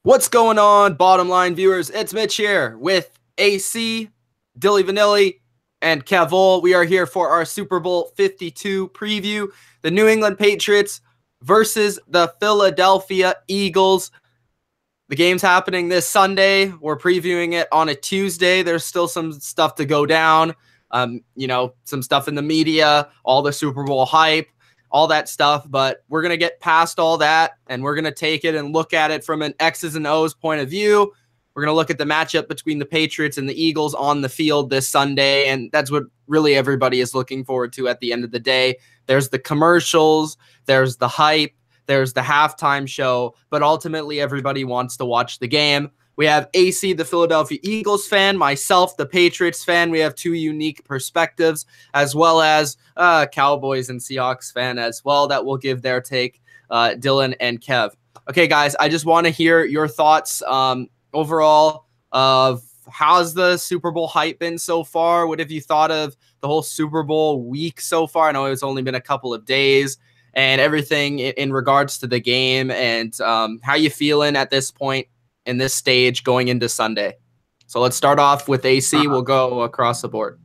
What's going on, bottom line viewers? It's Mitch here with AC, Dilly Vanilli, and Cavol. We are here for our Super Bowl 52 preview. The New England Patriots versus the Philadelphia Eagles. The game's happening this Sunday. We're previewing it on a Tuesday. There's still some stuff to go down. Some stuff in the media, all the Super Bowl hype, all that stuff, but we're going to get past all that, and we're going to take it and look at it from an X's and O's point of view. We're going to look at the matchup between the Patriots and the Eagles on the field this Sunday, and that's what really everybody is looking forward to at the end of the day. There's the commercials, there's the hype, there's the halftime show, but ultimately everybody wants to watch the game. We have AC, the Philadelphia Eagles fan, myself, the Patriots fan. We have two unique perspectives, as well as Cowboys and Seahawks fan as well that will give their take, Dylan and Kev. Okay, guys, I just want to hear your thoughts overall of how's the Super Bowl hype been so far? What have you thought of the whole Super Bowl week so far? I know it's only been a couple of days and everything in regards to the game, and how you feeling at this point in this stage going into Sunday. So let's start off with AC. We'll go across the board.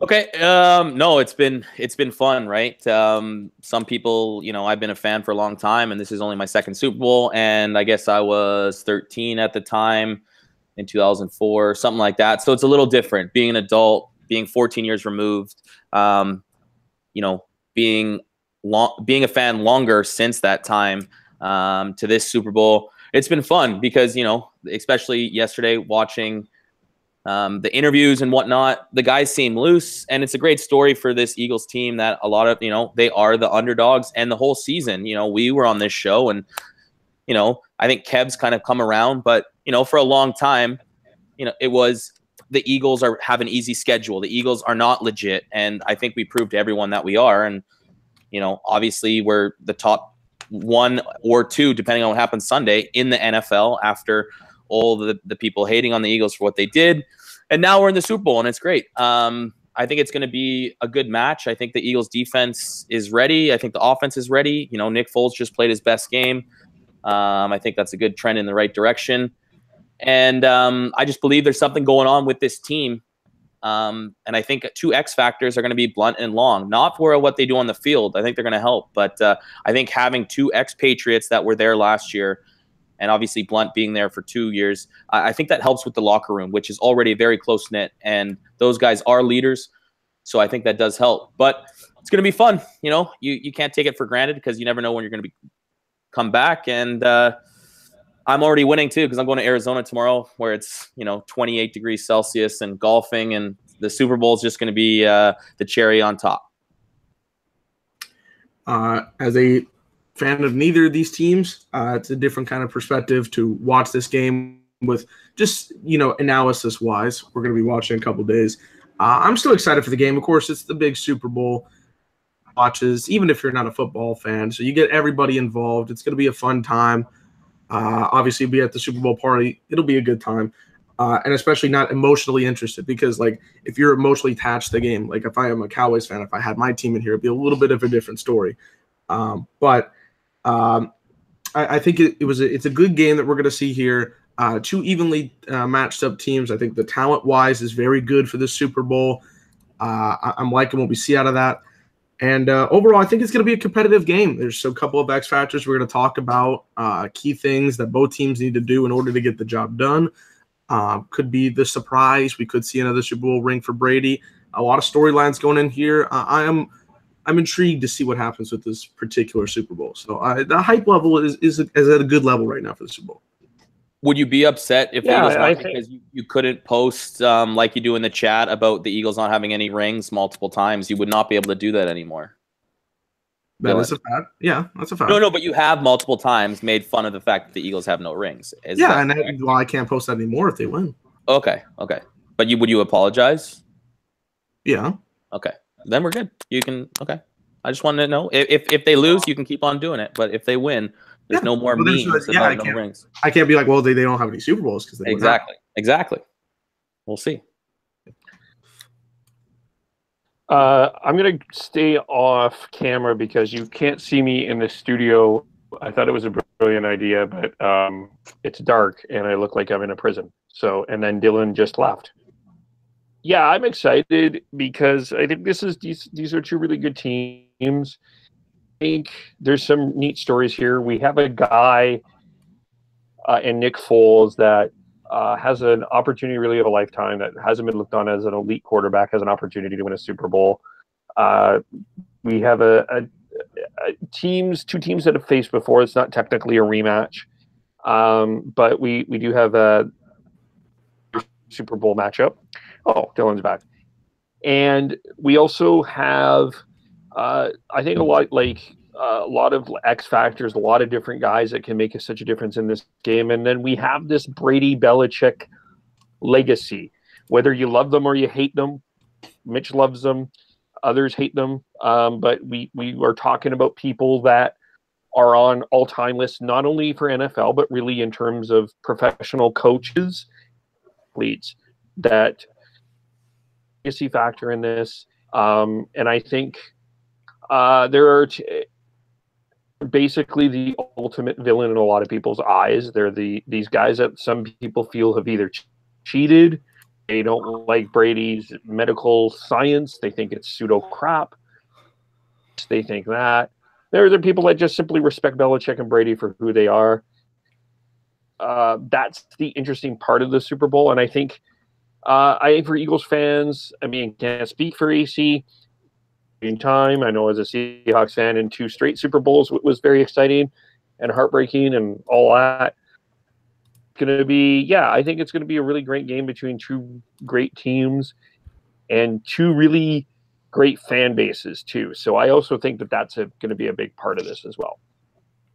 Okay. No, it's been fun, right? Some people, I've been a fan for a long time, and this is only my second Super Bowl, and I guess I was 13 at the time in 2004, something like that. So it's a little different being an adult, being 14 years removed, being a fan longer since that time to this Super Bowl. It's been fun because, especially yesterday watching the interviews and whatnot, the guys seem loose, and it's a great story for this Eagles team that a lot of, they are the underdogs, and the whole season, we were on this show, and, I think Kev's kind of come around, but, for a long time, it was the Eagles have an easy schedule. The Eagles are not legit, and I think we proved to everyone that we are, and, obviously we're the top one or two, depending on what happens Sunday, in the NFL after all the people hating on the Eagles for what they did. And now we're in the Super Bowl, and it's great. I think it's going to be a good match. I think the Eagles defense is ready. I think the offense is ready. Nick Foles just played his best game. I think that's a good trend in the right direction. And I just believe there's something going on with this team. And I think two X factors are going to be Blunt and Long, not for what they do on the field. I think they're going to help, but I think having two ex-Patriots that were there last year, and obviously Blunt being there for 2 years, I think that helps with the locker room, which is already very close-knit, and those guys are leaders, so I think that does help. But it's going to be fun. You can't take it for granted because you never know when you're going to come back, and I'm already winning too because I'm going to Arizona tomorrow where it's 28 degrees Celsius and golfing, and the Super Bowl is just going to be the cherry on top. As a fan of neither of these teams, it's a different kind of perspective to watch this game with just analysis wise. We're going to be watching in a couple days. I'm still excited for the game. Of course, it's the big Super Bowl watches, even if you're not a football fan. So you get everybody involved. It's going to be a fun time. Obviously, be at the Super Bowl party. It'll be a good time, and especially not emotionally interested because, if you're emotionally attached to the game, if I am a Cowboys fan, if I had my team in here, it'd be a little bit of a different story. But I think it's a good game that we're going to see here. Two evenly matched up teams. I think the talent-wise is very good for the Super Bowl. I'm liking what we see out of that. And overall, I think it's going to be a competitive game. There's a couple of X factors we're going to talk about, key things that both teams need to do in order to get the job done. Could be the surprise. We could see another Super Bowl ring for Brady. A lot of storylines going in here. I'm intrigued to see what happens with this particular Super Bowl. So the hype level is at a good level right now for the Super Bowl. Would you be upset if the Eagles won because you couldn't post like you do in the chat about the Eagles not having any rings multiple times? You would not be able to do that anymore. That is a fact. Yeah, that's a fact. No, but you have multiple times made fun of the fact that the Eagles have no rings. I can't post that anymore if they win. Okay. But would you apologize? Yeah. Okay. Then we're good. You can. Okay. I just wanted to know if they lose, you can keep on doing it. But if they win, there's no more memes about no rings. I can't be like, well, they don't have any Super Bowls because they exactly. We'll see. I'm going to stay off camera because you can't see me in the studio I thought it was a brilliant idea, but it's dark and I look like I'm in a prison. So, and then Dylan just left. Yeah, I'm excited because I think these are two really good teams. I think there's some neat stories here. We have a guy in Nick Foles that has an opportunity really of a lifetime, that hasn't been looked on as an elite quarterback, has an opportunity to win a Super Bowl. We have two teams that have faced before. It's not technically a rematch, but we do have a Super Bowl matchup. Oh, Dylan's back. And we also have, I think, a lot of X factors, a lot of different guys that can make such a difference in this game. And then we have this Brady Belichick legacy. Whether you love them or you hate them, Mitch loves them, others hate them. But we are talking about people that are on all-time lists, not only for NFL, but really in terms of professional coaches, leads, that legacy factor in this. And I think there are basically the ultimate villain in a lot of people's eyes. They're these guys that some people feel have either cheated. They don't like Brady's medical science. They think it's pseudo crap. They think that. There are people that just simply respect Belichick and Brady for who they are. That's the interesting part of the Super Bowl. And I think for Eagles fans, I mean, can't speak for AC in time. I know as a Seahawks fan in 2 straight Super Bowls, it was very exciting and heartbreaking and all that. I think it's going to be a really great game between 2 great teams and 2 really great fan bases too. So I also think that that's going to be a big part of this as well.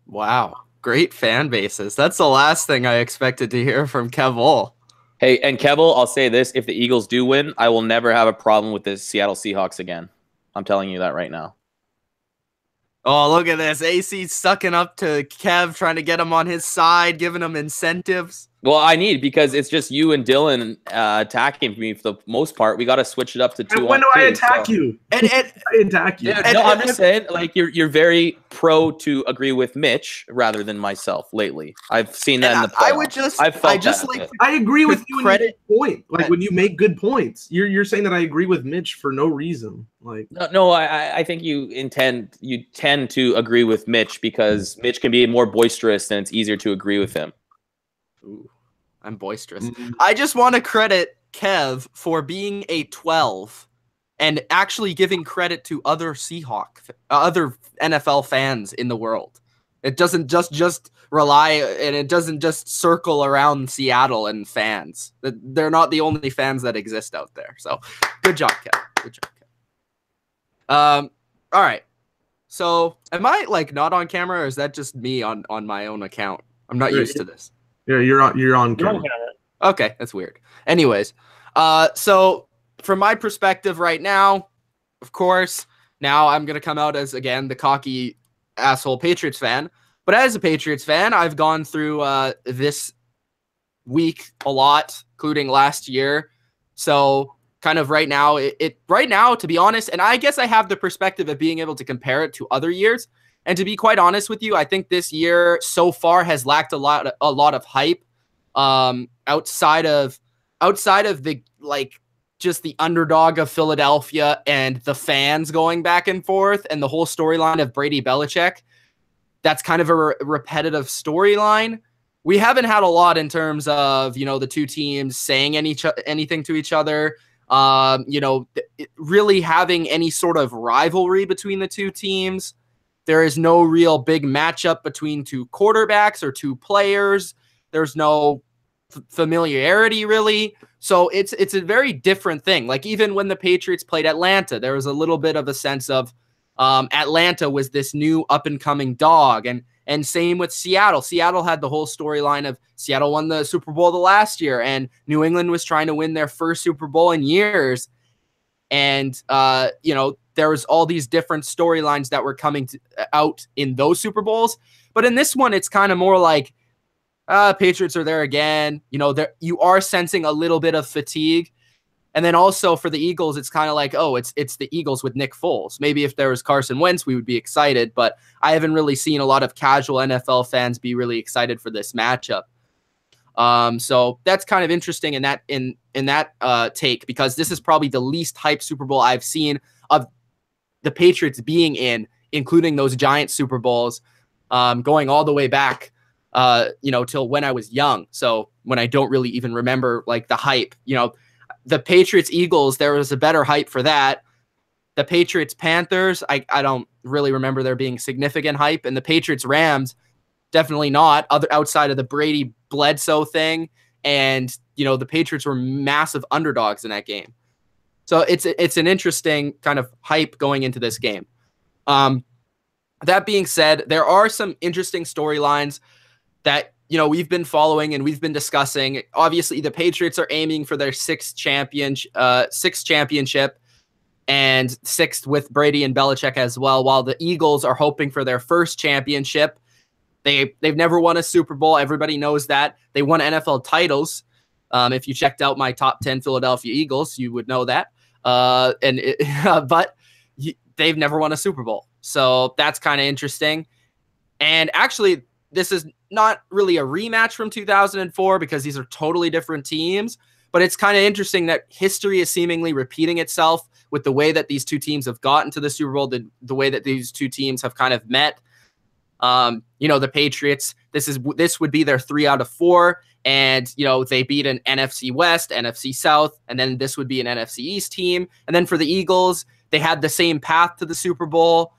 Wow. Great fan bases. That's the last thing I expected to hear from Kevol. Hey, and Kevil, I'll say this. If the Eagles do win, I will never have a problem with the Seattle Seahawks again. I'm telling you that right now. Oh, look at this. AC sucking up to Kev, trying to get him on his side, giving him incentives. Well, I need, because it's just you and Dylan attacking me for the most part. We got to switch it up to 2 And when do I attack you? And I attack you. No, I'm just saying, like, you're very pro to agree with Mitch rather than myself lately. I've seen that in the playoffs. I agree with you in your point. Like, when you make good points, you're saying that I agree with Mitch for no reason. Like, no, I think you tend to agree with Mitch because Mitch can be more boisterous and it's easier to agree with him. Ooh, I'm boisterous. I just want to credit Kev for being a 12 and actually giving credit to other other NFL fans in the world. It doesn't just rely, and it doesn't just circle around Seattle and fans. They're not the only fans that exist out there. So good job, Kev. Good job, Kev. All right. So am I like not on camera, or is that just me on my own account? I'm not used to this. Yeah, you're on camera. Okay, that's weird. Anyways, so from my perspective right now, of course, now I'm going to come out as, again, the cocky asshole Patriots fan. But as a Patriots fan, I've gone through this week a lot, including last year. So kind of right now, to be honest, and I guess I have the perspective of being able to compare it to other years. And to be quite honest with you, I think this year so far has lacked a lot of hype. Outside of the just the underdog of Philadelphia and the fans going back and forth and the whole storyline of Brady Belichick. That's kind of a repetitive storyline. We haven't had a lot in terms of, the 2 teams saying anything to each other. Really having any sort of rivalry between the 2 teams. There is no real big matchup between 2 quarterbacks or 2 players. There's no familiarity, really. So it's a very different thing. Like, even when the Patriots played Atlanta, there was a little bit of a sense of Atlanta was this new up-and-coming dog. And same with Seattle. Seattle had the whole storyline of Seattle won the Super Bowl the last year, and New England was trying to win their first Super Bowl in years. And, there was all these different storylines that were coming out in those Super Bowls. But in this one, it's kind of more like Patriots are there again. You are sensing a little bit of fatigue. And then also for the Eagles, it's kind of like, oh, it's the Eagles with Nick Foles. Maybe if there was Carson Wentz, we would be excited, but I haven't really seen a lot of casual NFL fans be really excited for this matchup. So that's kind of interesting in that take, because this is probably the least hyped Super Bowl I've seen of the Patriots being in, including those giant Super Bowls, going all the way back, till when I was young. So when I don't really even remember like the hype, the Patriots Eagles, there was a better hype for that. The Patriots Panthers, I don't really remember there being significant hype, and the Patriots Rams, definitely not, outside of the Brady Bledsoe thing. And, the Patriots were massive underdogs in that game. So it's an interesting kind of hype going into this game. That being said, there are some interesting storylines that, we've been following and we've been discussing. Obviously, the Patriots are aiming for their sixth championship and sixth with Brady and Belichick as well, while the Eagles are hoping for their first championship. They've never won a Super Bowl. Everybody knows that. They won NFL titles. If you checked out my top 10 Philadelphia Eagles, you would know that. But they've never won a Super Bowl. So that's kind of interesting. And actually, this is not really a rematch from 2004 because these are totally different teams. But it's kind of interesting that history is seemingly repeating itself with the way that these two teams have gotten to the Super Bowl, the way that these two teams have kind of met. The Patriots, this would be their 3 out of 4. And, they beat an NFC West, NFC South, and then this would be an NFC East team. And then for the Eagles, they had the same path to the Super Bowl,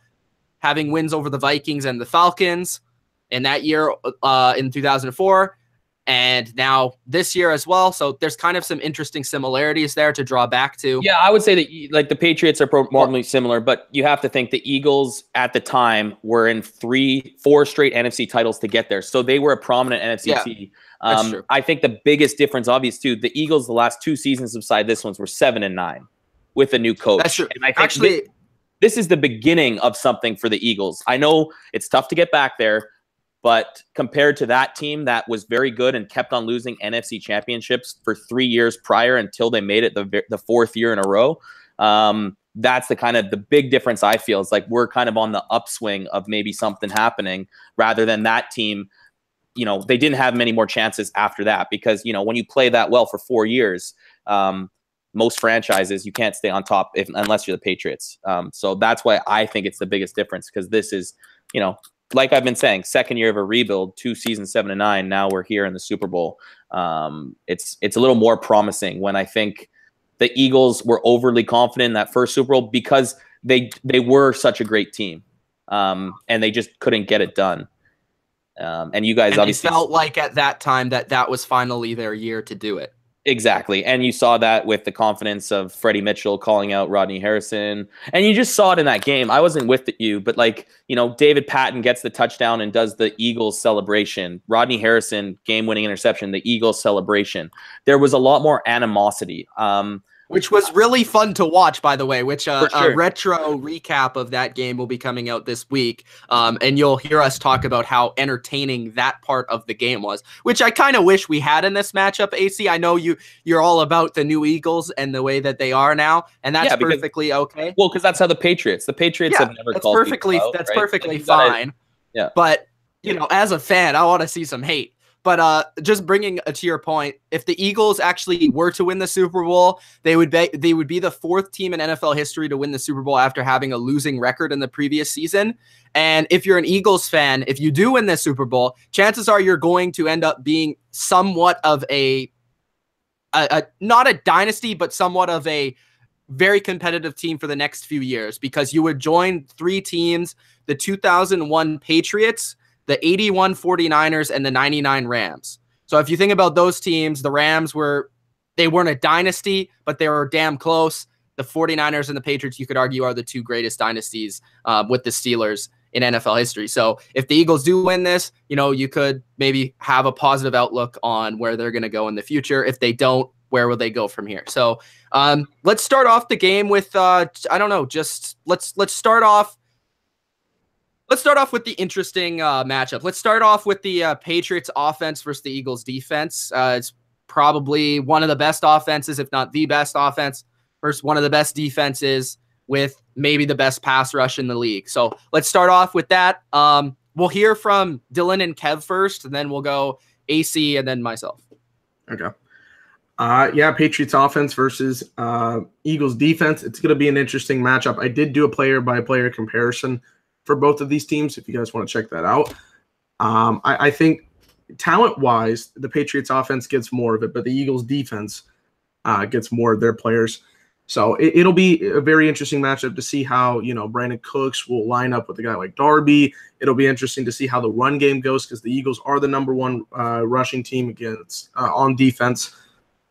having wins over the Vikings and the Falcons in that year in 2004. And now this year as well. So there's kind of some interesting similarities there to draw back to. Yeah, I would say that like the Patriots are probably similar, but you have to think the Eagles at the time were in 4 straight NFC titles to get there. So they were a prominent NFC team. That's true. I think the biggest difference, obviously, too, the Eagles, the last 2 seasons beside this ones were 7-9 with a new coach. That's true. And I think this is the beginning of something for the Eagles. I know it's tough to get back there, but compared to that team that was very good and kept on losing NFC championships for 3 years prior until they made it the 4th year in a row, that's the big difference I feel. Is like we're kind of on the upswing of maybe something happening rather than that team. They didn't have many more chances after that because, when you play that well for 4 years, most franchises, you can't stay on top unless you're the Patriots. So that's why I think it's the biggest difference, because this is, like I've been saying, 2nd year of a rebuild, 2 seasons, 7-9. Now we're here in the Super Bowl. It's a little more promising when I think the Eagles were overly confident in that first Super Bowl because they were such a great team, and they just couldn't get it done. And you guys obviously felt like at that time that was finally their year to do it. Exactly. And you saw that with the confidence of Freddie Mitchell calling out Rodney Harrison. And you just saw it in that game. I wasn't with you, but David Patton gets the touchdown and does the Eagles celebration. Rodney Harrison, game-winning interception, the Eagles celebration. There was a lot more animosity. Which was really fun to watch, by the way, which sure. a retro recap of that game will be coming out this week. And you'll hear us talk about how entertaining that part of the game was, which I kind of wish we had in this matchup, AC. I know you're all about the new Eagles and the way that they are now, and that's perfectly okay. Well, because that's how the Patriots have never called perfectly out, that's right? perfectly fine. Yeah. But, as a fan, I want to see some hate. But just bringing to your point, if the Eagles actually were to win the Super Bowl, they would be the 4th team in NFL history to win the Super Bowl after having a losing record in the previous season. And if you're an Eagles fan, if you do win the Super Bowl, chances are you're going to end up being somewhat of a not a dynasty, but somewhat of a very competitive team for the next few years, because you would join 3 teams: the 2001 Patriots, the 81 49ers, and the 99 Rams. So if you think about those teams, the Rams weren't a dynasty, but they were damn close. The 49ers and the Patriots, you could argue, are the 2 greatest dynasties with the Steelers in NFL history. So if the Eagles do win this, you could maybe have a positive outlook on where they're going to go in the future. If they don't, where will they go from here? So let's start off the game with, let's start off. Let's start off with the interesting matchup. Let's start off with the Patriots offense versus the Eagles defense. It's probably one of the best offenses, if not the best offense, versus one of the best defenses with maybe the best pass rush in the league. So let's start off with that. We'll hear from Dylan and Kev first, and then we'll go AC and then myself. Okay. Yeah, Patriots offense versus Eagles defense. It's going to be an interesting matchup. I did do a player-by-player comparison for both of these teams, if you guys want to check that out. I think talent-wise, the Patriots offense gets more of it, but the Eagles defense gets more of their players. So it'll be a very interesting matchup to see how, Brandon Cooks will line up with a guy like Darby. It'll be interesting to see how the run game goes because the Eagles are the #1 rushing team against on defense.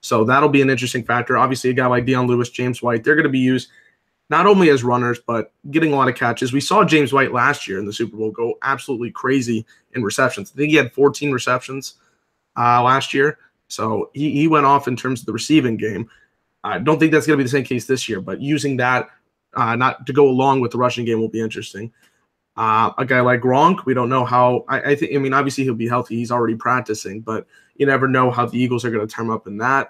So that'll be an interesting factor. Obviously, a guy like Deion Lewis, James White, they're going to be used not only as runners, but getting a lot of catches. We saw James White last year in the Super Bowl go absolutely crazy in receptions. I think he had 14 receptions last year. So he went off in terms of the receiving game. I don't think that's going to be the same case this year, but using that not to go along with the rushing game will be interesting. A guy like Gronk, we don't know how. I mean, obviously he'll be healthy. He's already practicing, but you never know how the Eagles are going to turn up in that.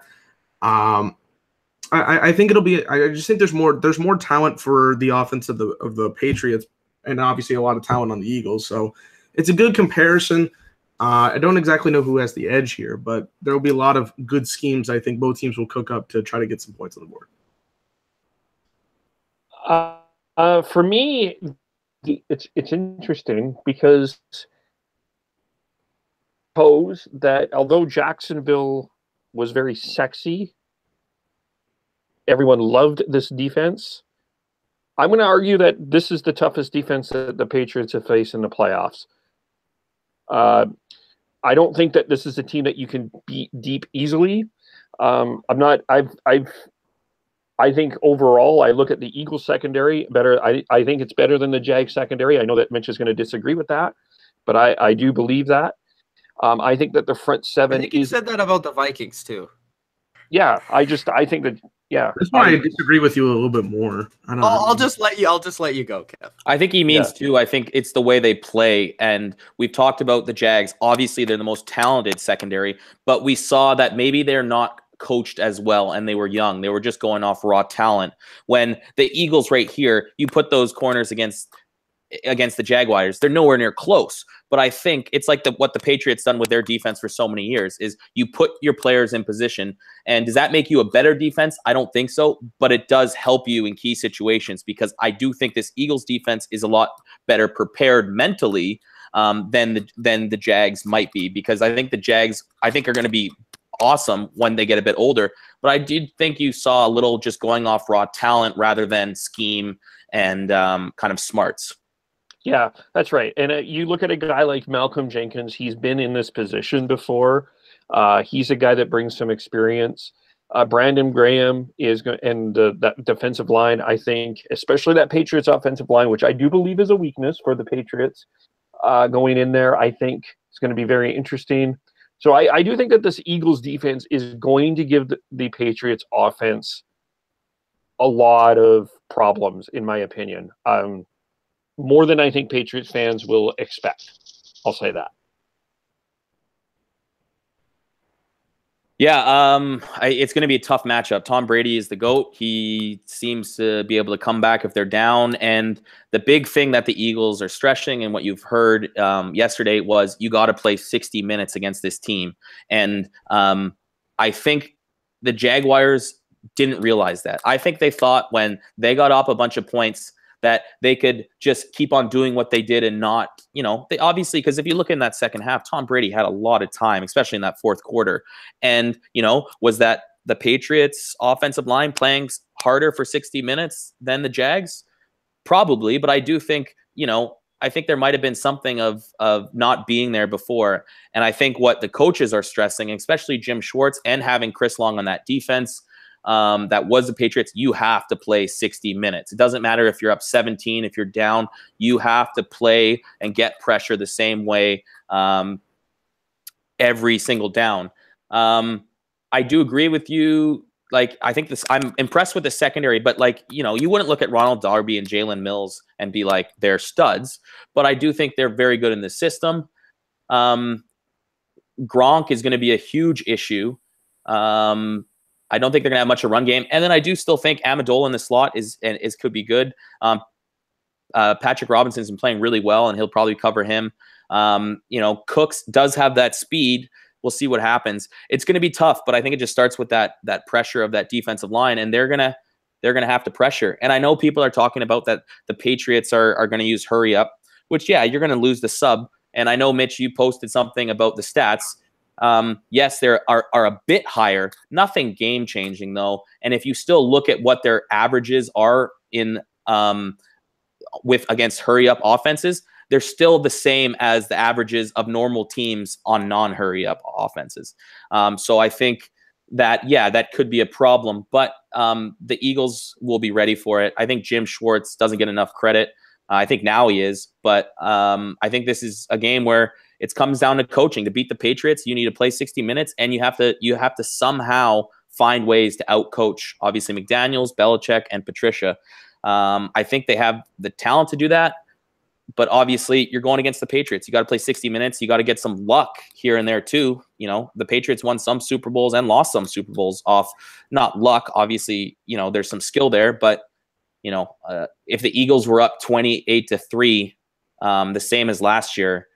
I think it'll be. I just think there's more talent for the offense of the Patriots, and obviously a lot of talent on the Eagles. So it's a good comparison. I don't exactly know who has the edge here, but there will be a lot of good schemes I think both teams will cook up to try to get some points on the board. For me, it's interesting because suppose that although Jacksonville was very sexy, everyone loved this defense. I'm going to argue that this is the toughest defense that the Patriots have faced in the playoffs. I don't think that this is a team that you can beat deep easily. I think overall, I look at the Eagles secondary better. I think it's better than the Jags secondary. I know that Mitch is going to disagree with that, but I do believe that. I think that the front seven. I think you said that about the Vikings too. Yeah, I think that. Yeah, that's why I disagree with you a little bit more. I'll just let you go, Kev. I think he means too. I think it's the way they play, and we've talked about the Jags. Obviously, they're the most talented secondary, but we saw that maybe they're not coached as well, and they were young. They were just going off raw talent. When the Eagles right here, you put those corners against the Jaguars, they're nowhere near close. But I think it's like what the Patriots done with their defense for so many years is you put your players in position. And does that make you a better defense? I don't think so, but it does help you in key situations because I do think this Eagles defense is a lot better prepared mentally than the Jags might be, because I think the Jags are going to be awesome when they get a bit older. But I did think you saw a little just going off raw talent rather than scheme and kind of smarts. Yeah, that's right. And you look at a guy like Malcolm Jenkins, he's been in this position before. He's a guy that brings some experience. Brandon Graham is going, and that defensive line, I think, especially that Patriots offensive line, which I do believe is a weakness for the Patriots going in there, I think it's going to be very interesting. So I do think that this Eagles defense is going to give the Patriots offense a lot of problems, in my opinion. More than I think Patriots fans will expect. I'll say that. Yeah, it's going to be a tough matchup. Tom Brady is the GOAT. He seems to be able to come back if they're down. And the big thing that the Eagles are stressing and what you've heard yesterday was you got to play 60 minutes against this team. And I think the Jaguars didn't realize that. I think they thought when they got up a bunch of points that they could just keep on doing what they did and not, they obviously, because if you look in that second half, Tom Brady had a lot of time, especially in that fourth quarter. And, was that the Patriots offensive line playing harder for 60 minutes than the Jags? Probably. But I do think, I think there might have been something of not being there before. And I think what the coaches are stressing, especially Jim Schwartz and having Chris Long on that defense, that was the Patriots, you have to play 60 minutes. It doesn't matter if you're up 17, if you're down, you have to play and get pressure the same way every single down. I do agree with you. Like, I think I'm impressed with the secondary, but you wouldn't look at Ronald Darby and Jalen Mills and be like, they're studs, but I do think they're very good in the system. Gronk is going to be a huge issue. I don't think they're gonna have much of a run game, and then I do still think Amendola in the slot is could be good. Patrick Robinson's been playing really well, and he'll probably cover him. Cooks does have that speed. We'll see what happens. It's going to be tough, but I think it just starts with that pressure of that defensive line, and they're gonna have to pressure. And I know people are talking about that the Patriots are going to use hurry up, which you're going to lose the sub. And I know, Mitch, you posted something about the stats. Yes, they are a bit higher. Nothing game changing though. And if you still look at what their averages are in against hurry up offenses, they're still the same as the averages of normal teams on non-hurry up offenses. So I think that, that could be a problem, but the Eagles will be ready for it. I think Jim Schwartz doesn't get enough credit. I think now he is, but I think this is a game where it comes down to coaching. To beat the Patriots, you need to play 60 minutes, and you have to somehow find ways to outcoach, obviously, McDaniels, Belichick, and Patricia. I think they have the talent to do that, but obviously you're going against the Patriots. You got to play 60 minutes. You got to get some luck here and there too. The Patriots won some Super Bowls and lost some Super Bowls off not luck. Obviously, there's some skill there, but if the Eagles were up 28-3, the same as last year,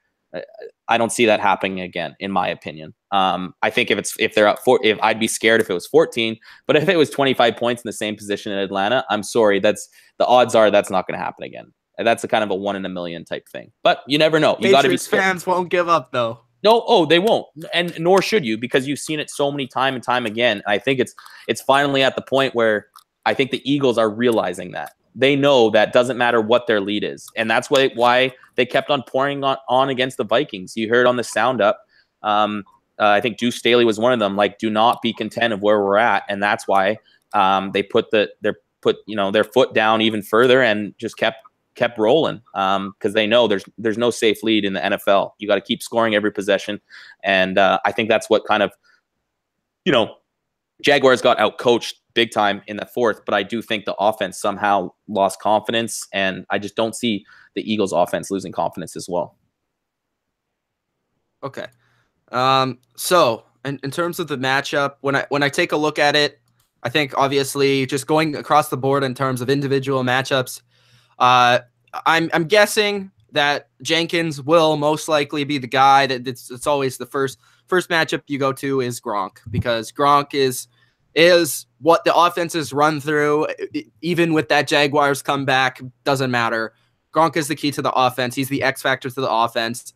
I don't see that happening again, in my opinion. I think if they're up I'd be scared if it was 14, but if it was 25 points in the same position in Atlanta, I'm sorry, the odds are that's not going to happen again. That's a kind of a 1 in a million type thing, but you never know. You got to be scared. Fans won't give up though. No, they won't, and nor should you, because you've seen it so many time and time again. I think it's finally at the point where I think the Eagles are realizing that. They know that doesn't matter what their lead is, and that's why they kept on pouring on against the Vikings. You heard on the sound up. I think Deuce Staley was one of them. Like, do not be content of where we're at, and that's why they put their foot down even further and just kept rolling, because they know there's no safe lead in the NFL. You got to keep scoring every possession, and I think that's what kind of Jaguars got outcoached big time in the fourth, but I do think the offense somehow lost confidence, and I just don't see the Eagles offense losing confidence as well. Okay. So in terms of the matchup, when I take a look at it, I think obviously just going across the board in terms of individual matchups, I'm guessing that Jenkins will most likely be the guy that it's always the first matchup you go to is Gronk, because Gronk is what the offenses run through. Even with that Jaguars comeback, doesn't matter. Gronk is the key to the offense. He's the X factor to the offense.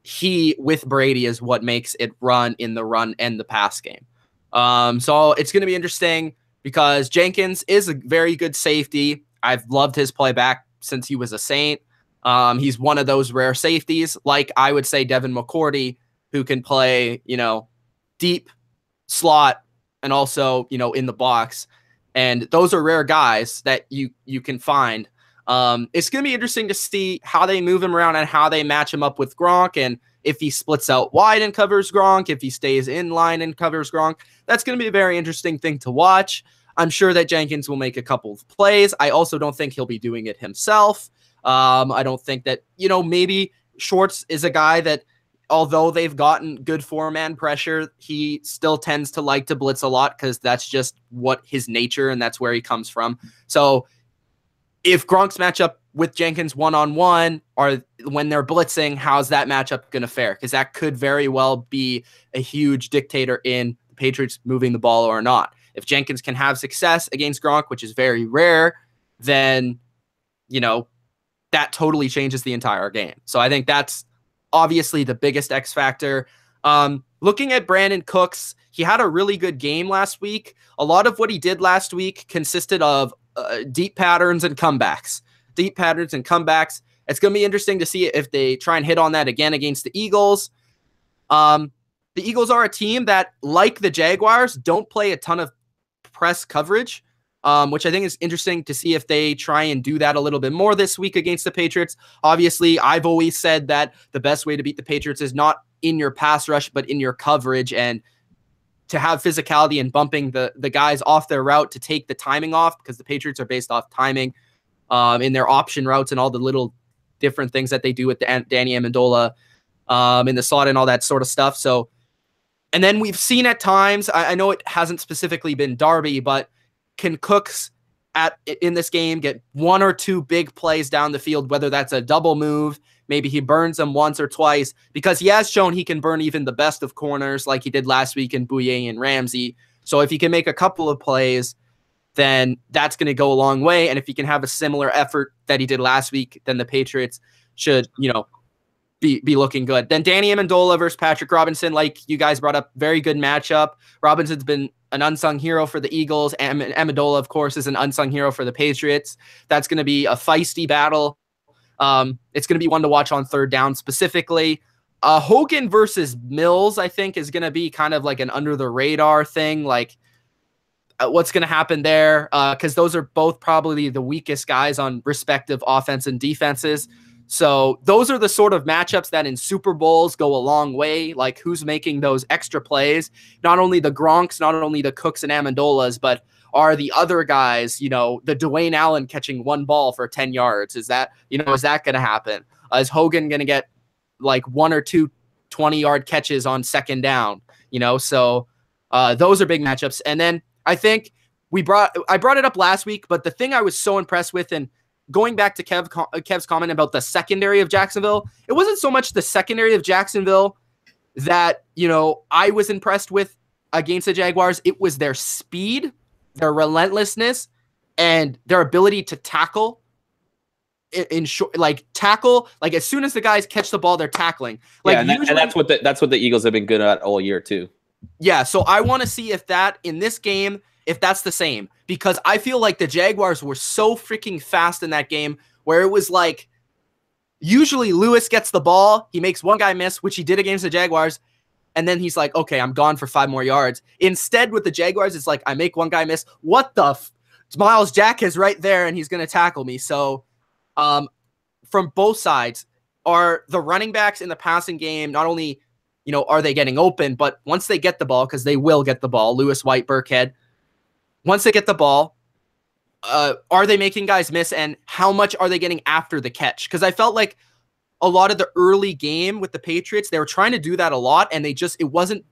He with Brady is what makes it run in the run and the pass game. So it's going to be interesting because Jenkins is a very good safety. I've loved his play back since he was a Saint. He's one of those rare safeties, like I would say Devin McCourty, who can play, deep slot and also, in the box. And those are rare guys that you can find. It's going to be interesting to see how they move him around and how they match him up with Gronk, and if he splits out wide and covers Gronk, if he stays in line and covers Gronk. That's going to be a very interesting thing to watch. I'm sure that Jenkins will make a couple of plays. I also don't think he'll be doing it himself. I don't think that, maybe Schwartz is a guy that, although they've gotten good four-man pressure, he still tends to like to blitz a lot because that's just what his nature and that's where he comes from. So if Gronk's matchup with Jenkins one-on-one or when they're blitzing, how's that matchup going to fare? Because that could very well be a huge dictator in the Patriots moving the ball or not. If Jenkins can have success against Gronk, which is very rare, then, that totally changes the entire game. So I think that's obviously the biggest X factor. Looking at Brandon Cooks, he had a really good game last week. A lot of what he did last week consisted of deep patterns and comebacks. It's going to be interesting to see if they try and hit on that again against the Eagles. The Eagles are a team that, like the Jaguars, don't play a ton of press coverage, which I think is interesting to see if they try and do that a little bit more this week against the Patriots. Obviously, I've always said that the best way to beat the Patriots is not in your pass rush, but in your coverage, and to have physicality and bumping the guys off their route to take the timing off, because the Patriots are based off timing in their option routes and all the little different things that they do with Danny Amendola in the slot and all that sort of stuff. So, And then we've seen at times, I know it hasn't specifically been Darby, but can Cooks in this game get one or two big plays down the field, whether that's a double move, maybe he burns them once or twice, because he has shown he can burn even the best of corners like he did last week in Bouye and Ramsey. So if he can make a couple of plays, then that's going to go a long way. And if he can have a similar effort that he did last week, then the Patriots should, be looking good. Then Danny Amendola versus Patrick Robinson, like you guys brought up, very good matchup. Robinson's been an unsung hero for the Eagles. And Amendola, of course, is an unsung hero for the Patriots. That's going to be a feisty battle. It's going to be one to watch on third down specifically. Hogan versus Mills, I think, is going to be kind of like an under the radar thing. Like, what's going to happen there? Because those are both probably the weakest guys on respective offense and defenses. So those are the sort of matchups that in Super Bowls go a long way. Like, who's making those extra plays? Not only the Gronks, not only the Cooks and Amendolas, but are the other guys, the Dwayne Allen catching one ball for 10 yards? Is that going to happen? Is Hogan going to get like one or two 20-yard catches on second down? So those are big matchups. And then I think I brought it up last week, but the thing I was so impressed with, and going back to Kev's comment about the secondary of Jacksonville, it wasn't so much the secondary of Jacksonville that, I was impressed with against the Jaguars. It was their speed, their relentlessness, and their ability to tackle in short, tackle, as soon as the guys catch the ball, they're tackling. And that's what the Eagles have been good at all year too. Yeah, so I want to see if that in this game, if that's the same, because I feel like the Jaguars were so freaking fast in that game where it was like usually Lewis gets the ball, he makes one guy miss, which he did against the Jaguars, and then he's like, okay, I'm gone for 5 more yards. Instead, with the Jaguars, it's like I make one guy miss. What the Miles Jack is right there, and he's going to tackle me. So from both sides, are the running backs in the passing game not only, are they getting open, but once they get the ball, because they will get the ball, Lewis, White, Burkhead, once they get the ball, are they making guys miss, and how much are they getting after the catch? Because I felt like a lot of the early game with the Patriots, they were trying to do that a lot, and it wasn't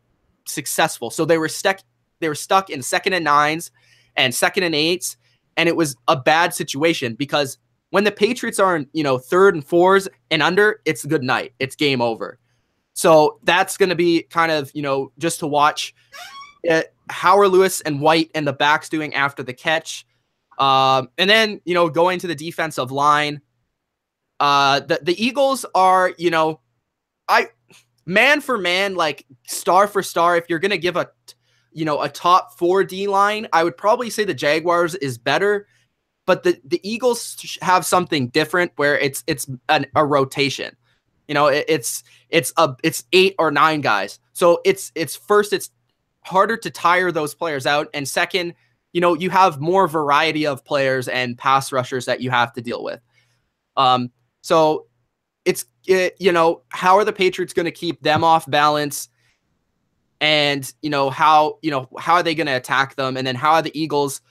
successful. So they were stuck in 2nd and 9s and 2nd and 8s, and it was a bad situation because when the Patriots are in, 3rd and 4s and under, it's good night. It's game over. So that's going to be kind of, just to watch how are Lewis and White and the backs doing after the catch. And then, going to the defensive line, the Eagles are, man for man, like star for star, if you're going to give a top 4 D line, I would probably say the Jaguars is better, but the Eagles have something different where it's a rotation. It's 8 or 9 guys. So it's harder to tire those players out. And second, you have more variety of players and pass rushers that you have to deal with. So how are the Patriots going to keep them off balance? And, how are they going to attack them? And then how are the Eagles,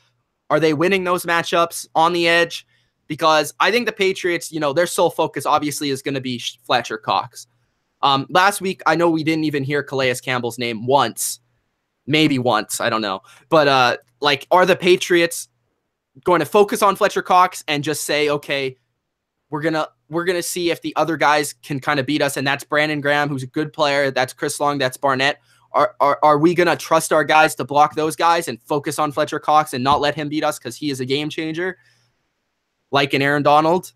are they winning those matchups on the edge? Because I think the Patriots, their sole focus obviously is going to be Fletcher Cox. Last week, I know we didn't even hear Calais Campbell's name once, maybe once, I don't know. But are the Patriots going to focus on Fletcher Cox and just say, okay, we're gonna see if the other guys can kind of beat us, and that's Brandon Graham, who's a good player, that's Chris Long, that's Barnett. Are we gonna trust our guys to block those guys and focus on Fletcher Cox and not let him beat us because he is a game changer, like an Aaron Donald?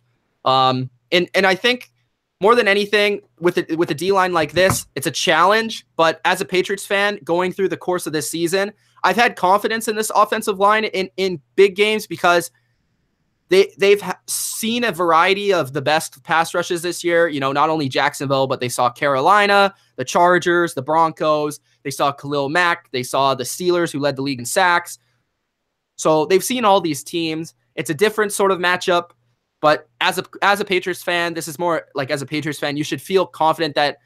And I think more than anything with a D-line like this, it's a challenge. But as a Patriots fan, going through the course of this season, I've had confidence in this offensive line in big games because they've seen a variety of the best pass rushes this year. Not only Jacksonville, but they saw Carolina, the Chargers, the Broncos. They saw Khalil Mack. They saw the Steelers, who led the league in sacks. So they've seen all these teams. It's a different sort of matchup. But as a Patriots fan, this is more like as a Patriots fan, you should feel confident that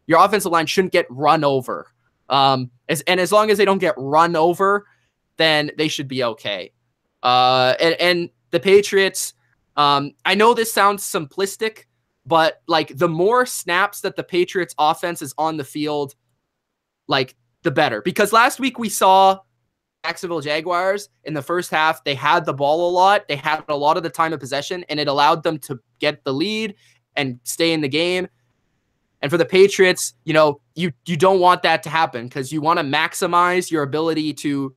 your offensive line shouldn't get run over. As long as they don't get run over, then they should be okay. And the Patriots, I know this sounds simplistic, but the more snaps that the Patriots offense is on the field, the better. Because last week we saw Jacksonville Jaguars in the first half, they had the ball a lot. They had a lot of the time of possession, and it allowed them to get the lead and stay in the game. And for the Patriots, you know, you don't want that to happen because you want to maximize your ability to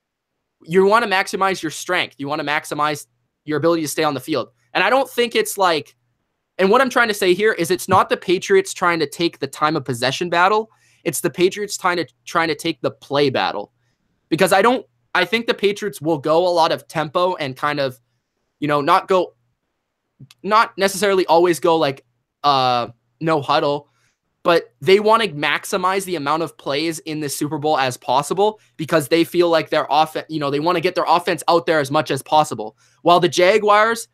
– you want to maximize your strength. You want to maximize your ability to stay on the field. And I don't think it's like – and what I'm trying to say here is it's not the Patriots trying to take the time of possession battle. It's the Patriots trying to take the play battle. Because I think the Patriots will go a lot of tempo and kind of, you know, not necessarily always go like no huddle, but they want to maximize the amount of plays in the Super Bowl as possible because they feel like their offense, you know, they want to get their offense out there as much as possible. While the Jaguars,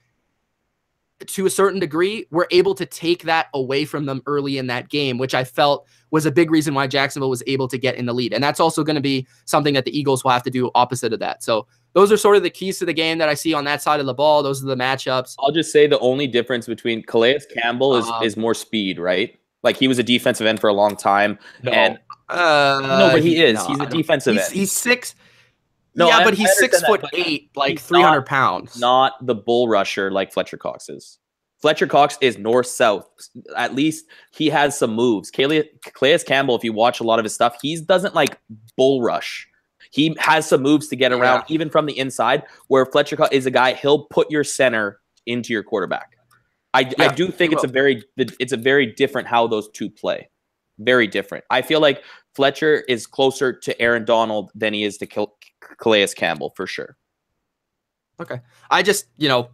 to a certain degree, were able to take that away from them early in that game, which I felt was a big reason why Jacksonville was able to get in the lead. And that's also going to be something that the Eagles will have to do opposite of that. So those are sort of the keys to the game that I see on that side of the ball. Those are the matchups. I'll just say the only difference between Calais Campbell is more speed, right? Like he was a defensive end for a long time. No, and, no, but he is. No, he's a defensive end. He's 6. No, yeah, but he's 6'8", like 300 pounds. Not the bull rusher like Fletcher Cox is. Fletcher Cox is north-south. At least he has some moves. Calais Campbell, if you watch a lot of his stuff, he doesn't like bull rush. He has some moves to get around, even from the inside, where Fletcher Cox is a guy, he'll put your center into your quarterback. I do think it's a very different how those two play. Very different. I feel like Fletcher is closer to Aaron Donald than he is to Calais Campbell, for sure. Okay. I just, you know,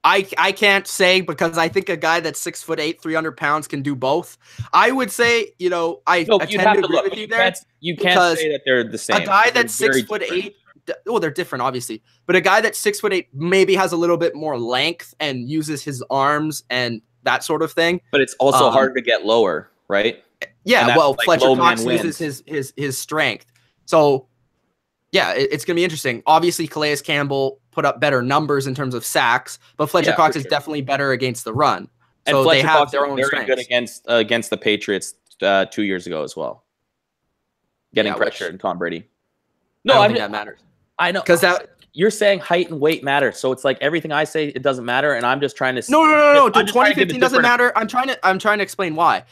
I can't say because I think a guy that's 6'8", 300 pounds can do both. I would say, you know, I tend to agree with you there. You can't say that they're the same. A guy that's 6'8", well, they're different, obviously. But a guy that's 6'8" maybe has a little bit more length and uses his arms and that sort of thing. But it's also hard to get lower, right? Yeah, well, like Fletcher Cox uses his strength. So, yeah, it's going to be interesting. Obviously, Calais Campbell put up better numbers in terms of sacks, but Fletcher Cox is definitely better against the run. So and Fletcher they have Cox their own very strengths. Good against the Patriots 2 years ago as well. Getting pressure and Tom Brady. No, I don't think that matters. I know. Because you're saying height and weight matter. So it's like everything I say, it doesn't matter, and I'm just trying to... No. 2015 doesn't matter. I'm trying to explain why.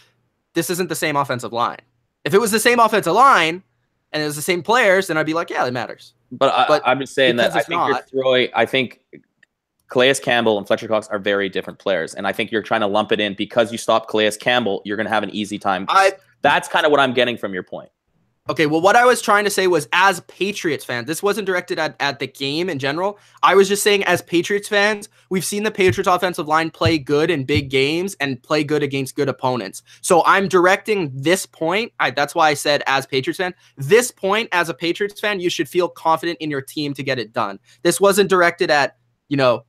This isn't the same offensive line. If it was the same offensive line and it was the same players, then I'd be like, yeah, it matters. But I'm just saying that I think Calais Campbell and Fletcher Cox are very different players, and I think you're trying to lump it in because you stop Calais Campbell, you're going to have an easy time. That's kind of what I'm getting from your point. Okay, well, what I was trying to say was as Patriots fans, this wasn't directed at the game in general. I was just saying as Patriots fans, we've seen the Patriots offensive line play good in big games and play good against good opponents. So I'm directing this point. That's why I said as Patriots fan, this point as a Patriots fan, you should feel confident in your team to get it done. This wasn't directed at, you know,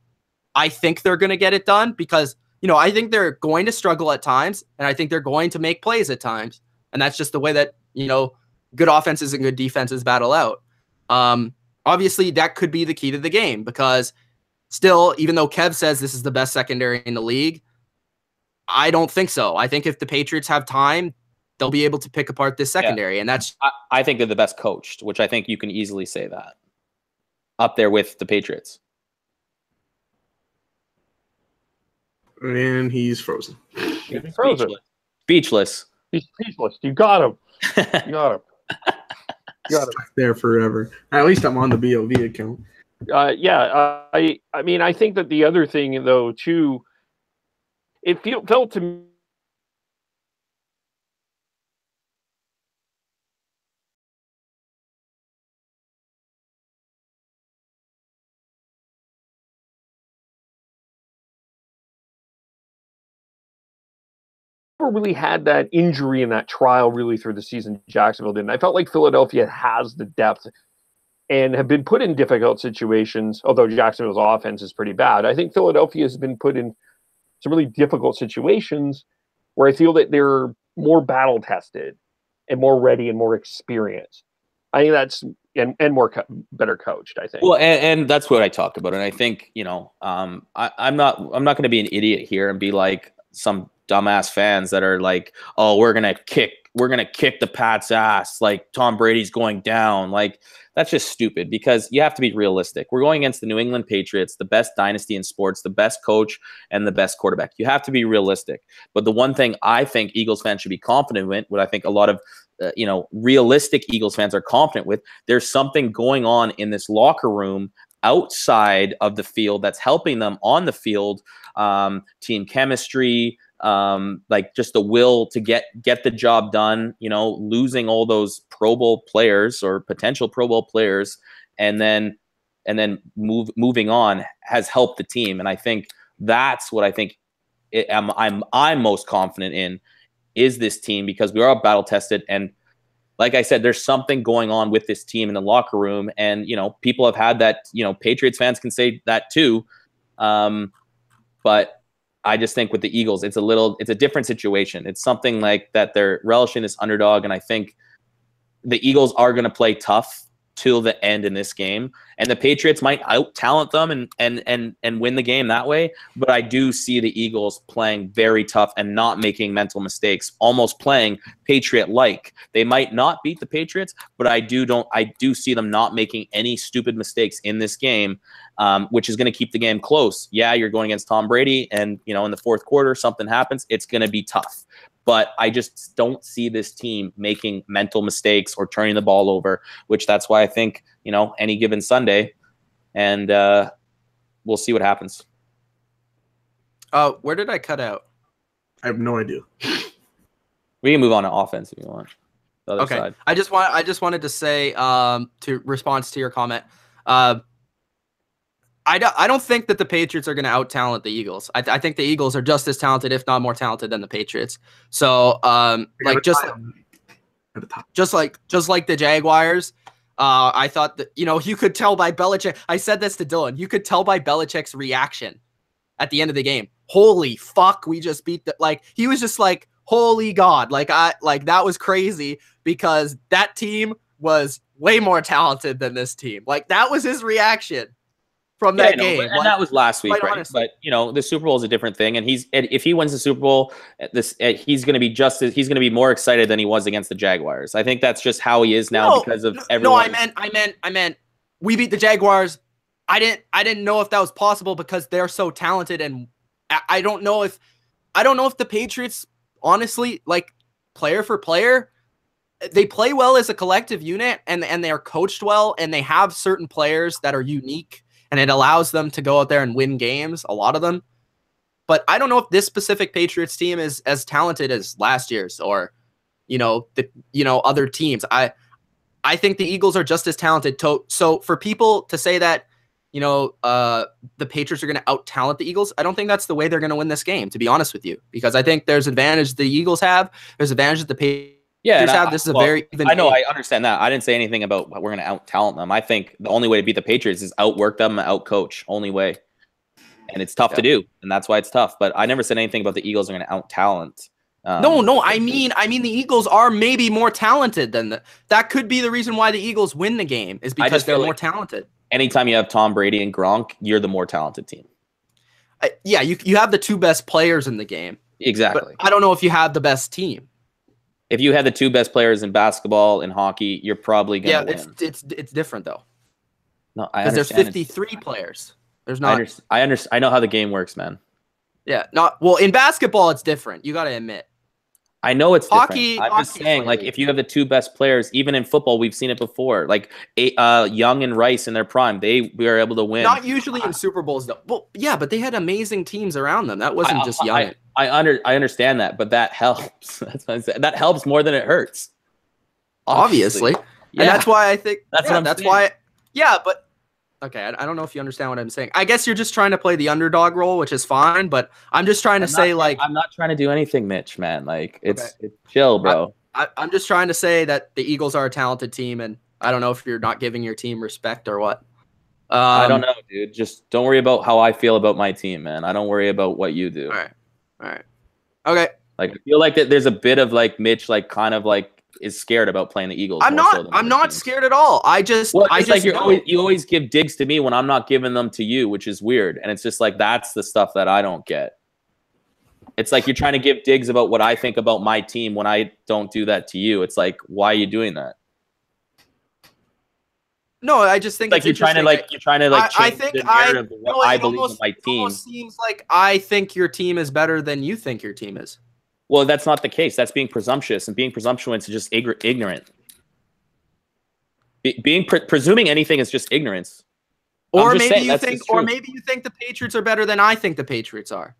I think they're going to get it done because, you know, I think they're going to struggle at times and I think they're going to make plays at times. And that's just the way that, you know, good offenses and good defenses battle out. Obviously, that could be the key to the game because still, even though Kev says this is the best secondary in the league, I don't think so. I think if the Patriots have time, they'll be able to pick apart this secondary. And that's... I think they're the best coached, which I think you can easily say that. Up there with the Patriots. And he's frozen. He's frozen. Speechless. He's speechless. You got him. You got him. Stuck there forever. At least I'm on the BOV account. I mean, I think that the other thing, though, too, it felt to me really had that injury in that trial really through the season. Jacksonville didn't. I felt like Philadelphia has the depth and have been put in difficult situations, although Jacksonville's offense is pretty bad. I think Philadelphia has been put in some really difficult situations where I feel that they're more battle tested and more ready and more experienced. I think that's and more better coached, I think. Well, and that's what I talked about. And I think, you know, I'm not going to be an idiot here and be like, some dumbass fans that are like, oh, we're gonna kick the Pats' ass, like Tom Brady's going down. Like, that's just stupid, because you have to be realistic. We're going against the New England Patriots, the best dynasty in sports, the best coach, and the best quarterback. You have to be realistic. But the one thing I think Eagles fans should be confident with, what I think a lot of realistic Eagles fans are confident with, there's something going on in this locker room outside of the field that's helping them on the field. Team chemistry, like just the will to get the job done, losing all those Pro Bowl players or potential Pro Bowl players, and then moving on has helped the team. And I think that's what I think I'm most confident in, is this team, because we are battle tested. And like I said, there's something going on with this team in the locker room. And, people have had that, Patriots fans can say that too. But I just think with the Eagles, it's a different situation. It's something like that they're relishing this underdog. And I think the Eagles are going to play tough till the end in this game, and the Patriots might out talent them and win the game that way. But I do see the Eagles playing very tough and not making mental mistakes, almost playing Patriot-like. They might not beat the Patriots, but I do see them not making any stupid mistakes in this game, which is going to keep the game close. Yeah, you're going against Tom Brady, and in the fourth quarter something happens, it's going to be tough. But I just don't see this team making mental mistakes or turning the ball over, which that's why I think, any given Sunday, and we'll see what happens. Where did I cut out? I have no idea. We can move on to offense if you want. The other Okay. side. I just wanted to say, to response to your comment, I don't think that the Patriots are going to out-talent the Eagles. I think the Eagles are just as talented, if not more talented, than the Patriots. So, just like the Jaguars, I thought that, you could tell by Belichick. I said this to Dylan. You could tell by Belichick's reaction at the end of the game. Holy fuck, we just beat he was just like, holy God. That was crazy, because that team was way more talented than this team. That was his reaction from that game. And that was last week, right? Honestly. But the Super Bowl is a different thing, and if he wins the Super Bowl, he's going to be more excited than he was against the Jaguars. I think that's just how he is now because of everyone. No, I meant we beat the Jaguars. I didn't know if that was possible because they're so talented, and I don't know if the Patriots, honestly, player for player, they play well as a collective unit, and they are coached well, and they have certain players that are unique, and it allows them to go out there and win games, a lot of them. But I don't know if this specific Patriots team is as talented as last year's or, other teams. I think the Eagles are just as talented. So for people to say that, the Patriots are going to out-talent the Eagles, I don't think that's the way they're going to win this game, to be honest with you, because I think there's advantage the Eagles have. There's advantage that the Patriots have. This is a very even I know, game. I understand that. I didn't say anything about we're going to out-talent them. I think the only way to beat the Patriots is outwork them, out-coach. Only way. And it's tough to do, and that's why it's tough. But I never said anything about the Eagles are going to out-talent. No. I mean the Eagles are maybe more talented than that could be the reason why the Eagles win the game, is because they're more talented. Anytime you have Tom Brady and Gronk, you're the more talented team. Yeah, you have the two best players in the game. Exactly. But I don't know if you have the best team. If you had the two best players in basketball and hockey, you're probably going to win. It's different though. No, I understand. Because there's 53 players. There's not. I know how the game works, man. Yeah, in basketball it's different. You got to admit. I know it's hockey. Different. I'm just saying, if you have the two best players, even in football, we've seen it before. Young and Rice in their prime, we were able to win. Not usually in Super Bowls, though. Well, yeah, but they had amazing teams around them. That wasn't just Young. I understand that, but that helps. That's what I'm saying. That helps more than it hurts. Obviously. Yeah. And that's why I think that's what I'm saying. Why. Yeah, but. Okay, I don't know if you understand what I'm saying. I guess you're just trying to play the underdog role, which is fine, but I'm just trying to say, I'm not trying to do anything, Mitch, man. It's chill, bro. I'm just trying to say that the Eagles are a talented team, and I don't know if you're not giving your team respect or what. I don't know, dude. Just don't worry about how I feel about my team, man. I don't worry about what you do. All right. Okay. I feel like that there's a bit of Mitch, is scared about playing the Eagles. I'm not scared at all. You always give digs to me when I'm not giving them to you, which is weird. And it's just that's the stuff that I don't get. It's like you're trying to give digs about what I think about my team when I don't do that to you. It's like, why are you doing that? No, I just think it's like you're trying to change the narrative of what I believe in my team. It almost seems like I think your team is better than you think your team is. Well, that's not the case. That's being presumptuous, and being presumptuous is just ignorant. Presuming anything is just ignorance. Or maybe you think the Patriots are better than I think the Patriots are.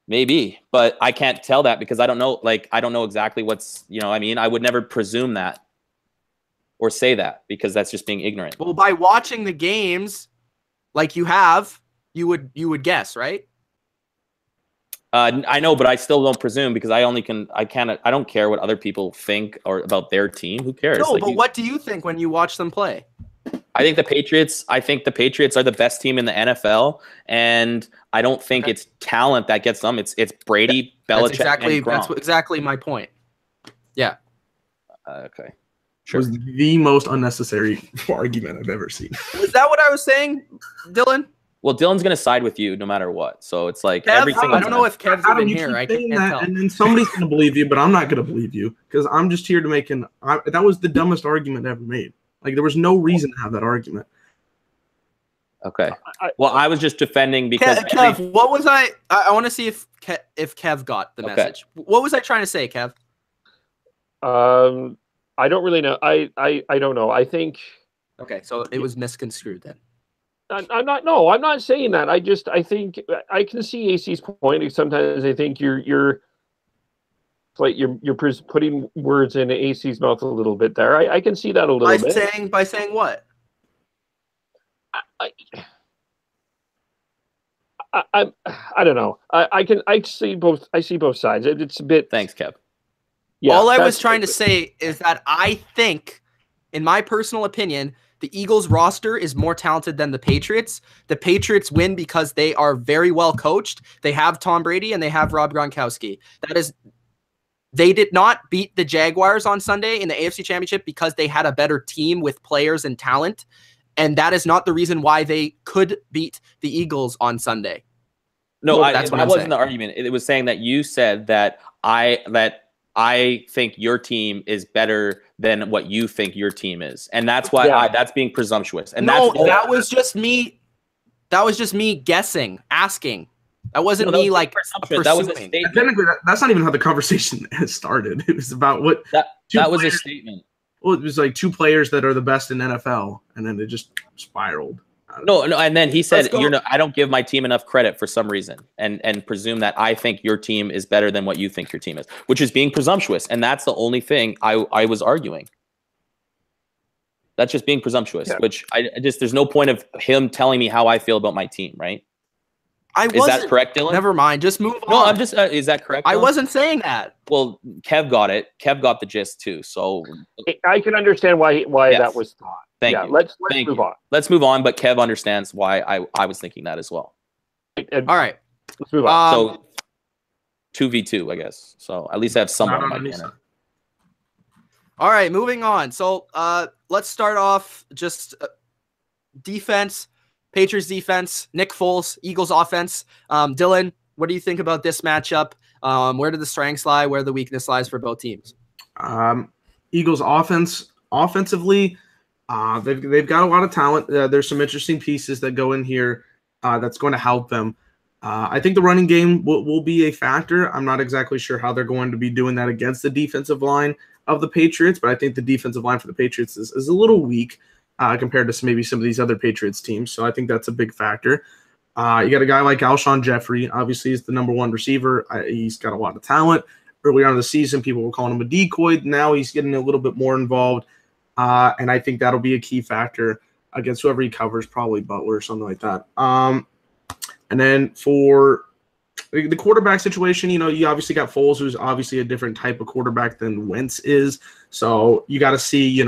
Maybe, but I can't tell that because I don't know. Like, I don't know exactly what's, I mean, I would never presume that or say that because that's just being ignorant. Well, by watching the games like you have, you would guess, right? I know, but I still don't presume because I don't care what other people think or about their team. Who cares? No, but what do you think when you watch them play? I think the Patriots are the best team in the NFL, and I don't think it's talent that gets them. It's Brady, Belichick, and Gronk. That's exactly my point. Yeah. Okay. Sure. Was the most unnecessary argument I've ever seen. Was that what I was saying, Dylan? Well, Dylan's gonna side with you no matter what. So it's like everything. I don't know if Kev's even here. I can't tell. And then somebody's gonna believe you, but I'm not gonna believe you because I'm just here to make that was the dumbest argument ever made. Like, there was no reason to have that argument. Okay. Well, I was just defending because Kev, what was I want to see if Kev got the message. What was I trying to say, Kev? I don't really know. I don't know. I think. Okay, so it was misconstrued then. I'm not saying that. I think I can see AC's point. Sometimes I think you're putting words in AC's mouth a little bit there. I can see that a little bit. By saying what? I don't know. I see both. I see both sides. It's a bit. Thanks, Kev. Yeah, all I was trying to say is that I think, in my personal opinion, the Eagles roster is more talented than the Patriots. The Patriots win because they are very well coached. They have Tom Brady and they have Rob Gronkowski. They did not beat the Jaguars on Sunday in the AFC Championship because they had a better team with players and talent. And that is not the reason why they could beat the Eagles on Sunday. No, that wasn't the argument. It was saying that you said that I think your team is better than what you think your team is. And that's why that's being presumptuous. And that was just me. That was just me guessing, asking. That wasn't me like presuming. That was a statement. Technically, that's not even how the conversation has started. It was about what that was a statement. Well, it was like two players that are the best in NFL, and then it just spiraled. No, and then he said, I don't give my team enough credit for some reason, and presume that I think your team is better than what you think your team is, which is being presumptuous, and that's the only thing I was arguing. That's just being presumptuous, which there's no point of him telling me how I feel about my team, right? Is that correct, Dylan? Never mind. Just move on. No, I'm just. Is that correct? Dylan? I wasn't saying that. Well, Kev got it. Kev got the gist too. So I can understand why that was thought. Thank you. Let's move on. Let's move on. But Kev understands why I was thinking that as well. All right. Let's move on. So 2v2, I guess. So at least I have someone on my corner. All right, moving on. So let's start off just defense. Patriots defense, Nick Foles, Eagles offense. Dylan, what do you think about this matchup? Where do the strengths lie? Where the weakness lies for both teams? Eagles offensively, they've got a lot of talent. There's some interesting pieces that go in here that's going to help them. I think the running game will be a factor. I'm not exactly sure how they're going to be doing that against the defensive line of the Patriots, but I think the defensive line for the Patriots is a little weak. Compared to maybe some of these other Patriots teams. So I think that's a big factor. You got a guy like Alshon Jeffrey. Obviously, he's the number one receiver. He's got a lot of talent. Early on in the season, people were calling him a decoy. Now he's getting a little bit more involved. And I think that'll be a key factor against whoever he covers, probably Butler or something like that. And then for the quarterback situation, you obviously got Foles, who's obviously a different type of quarterback than Wentz is. So you got to see,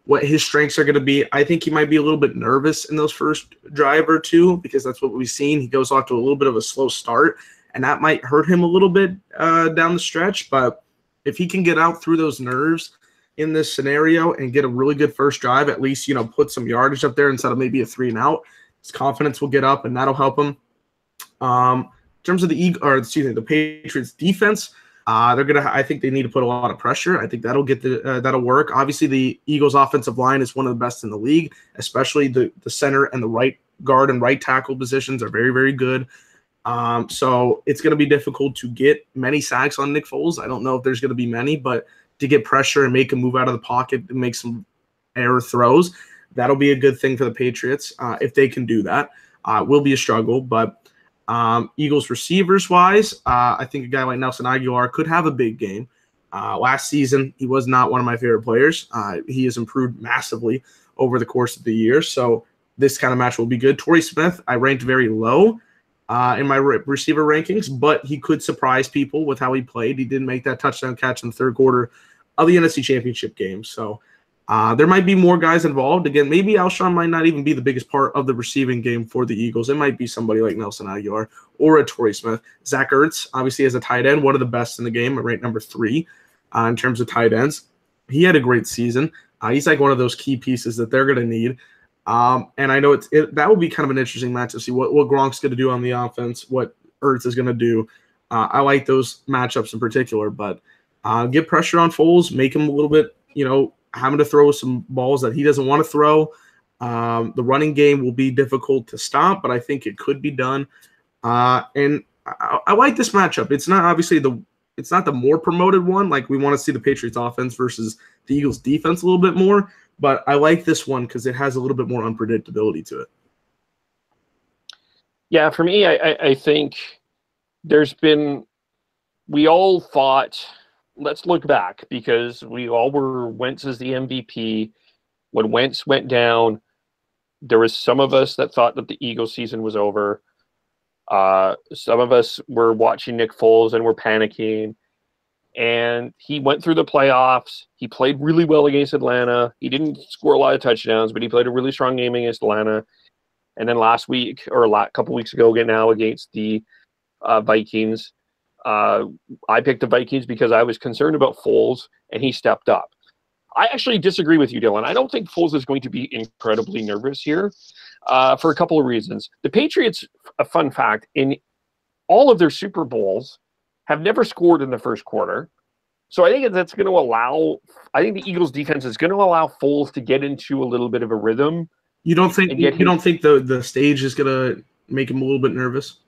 what his strengths are going to be. I think he might be a little bit nervous in those first drive or two because that's what we've seen. He goes off to a little bit of a slow start, and that might hurt him a little bit down the stretch. But if he can get out through those nerves in this scenario and get a really good first drive, at least, put some yardage up there instead of maybe a 3-and-out, his confidence will get up, and that'll help him. terms of the Patriots defense, I think they need to put a lot of pressure. I think that'll that'll work. Obviously, the Eagles' offensive line is one of the best in the league, especially the center and the right guard and right tackle positions are very, very good. So it's going to be difficult to get many sacks on Nick Foles. I don't know if there's going to be many, but to get pressure and make him move out of the pocket and make some error throws, that'll be a good thing for the Patriots if they can do that. Will be a struggle, but Eagles receivers wise, I think a guy like Nelson Aguilar could have a big game. Last season, he was not one of my favorite players. He has improved massively over the course of the year, so this kind of match will be good. Torrey Smith, I ranked very low in my receiver rankings, but he could surprise people with how he played. He didn't make that touchdown catch in the third quarter of the NFC Championship game, so there might be more guys involved. Again, maybe Alshon might not even be the biggest part of the receiving game for the Eagles. It might be somebody like Nelson Aguilar or a Torrey Smith. Zach Ertz, obviously, as a tight end, one of the best in the game, ranked number 3 in terms of tight ends. He had a great season. He's like one of those key pieces that they're going to need. And I know that will be kind of an interesting match to see what Gronk's going to do on the offense, what Ertz is going to do. I like those matchups in particular, but get pressure on Foles, make him a little bit, having to throw some balls that he doesn't want to throw. The running game will be difficult to stop, but I think it could be done. And I like this matchup. It's not obviously it's not the more promoted one. Like we want to see the Patriots offense versus the Eagles defense a little bit more, but I like this one because it has a little bit more unpredictability to it. Yeah, for me, I think we all thought, let's look back because we all were Wentz as the MVP. When Wentz went down, there was some of us that thought that the Eagles season was over. Some of us were watching Nick Foles and were panicking. And he went through the playoffs. He played really well against Atlanta. He didn't score a lot of touchdowns, but he played a really strong game against Atlanta. And then last week, or a couple weeks ago, now against the Vikings, I picked the Vikings because I was concerned about Foles, and he stepped up. I actually disagree with you, Dylan. I don't think Foles is going to be incredibly nervous here for a couple of reasons. The Patriots, a fun fact, in all of their Super Bowls, have never scored in the first quarter. So I think that's going to allow – I think the Eagles' defense is going to allow Foles to get into a little bit of a rhythm. You don't think the stage is going to make him a little bit nervous?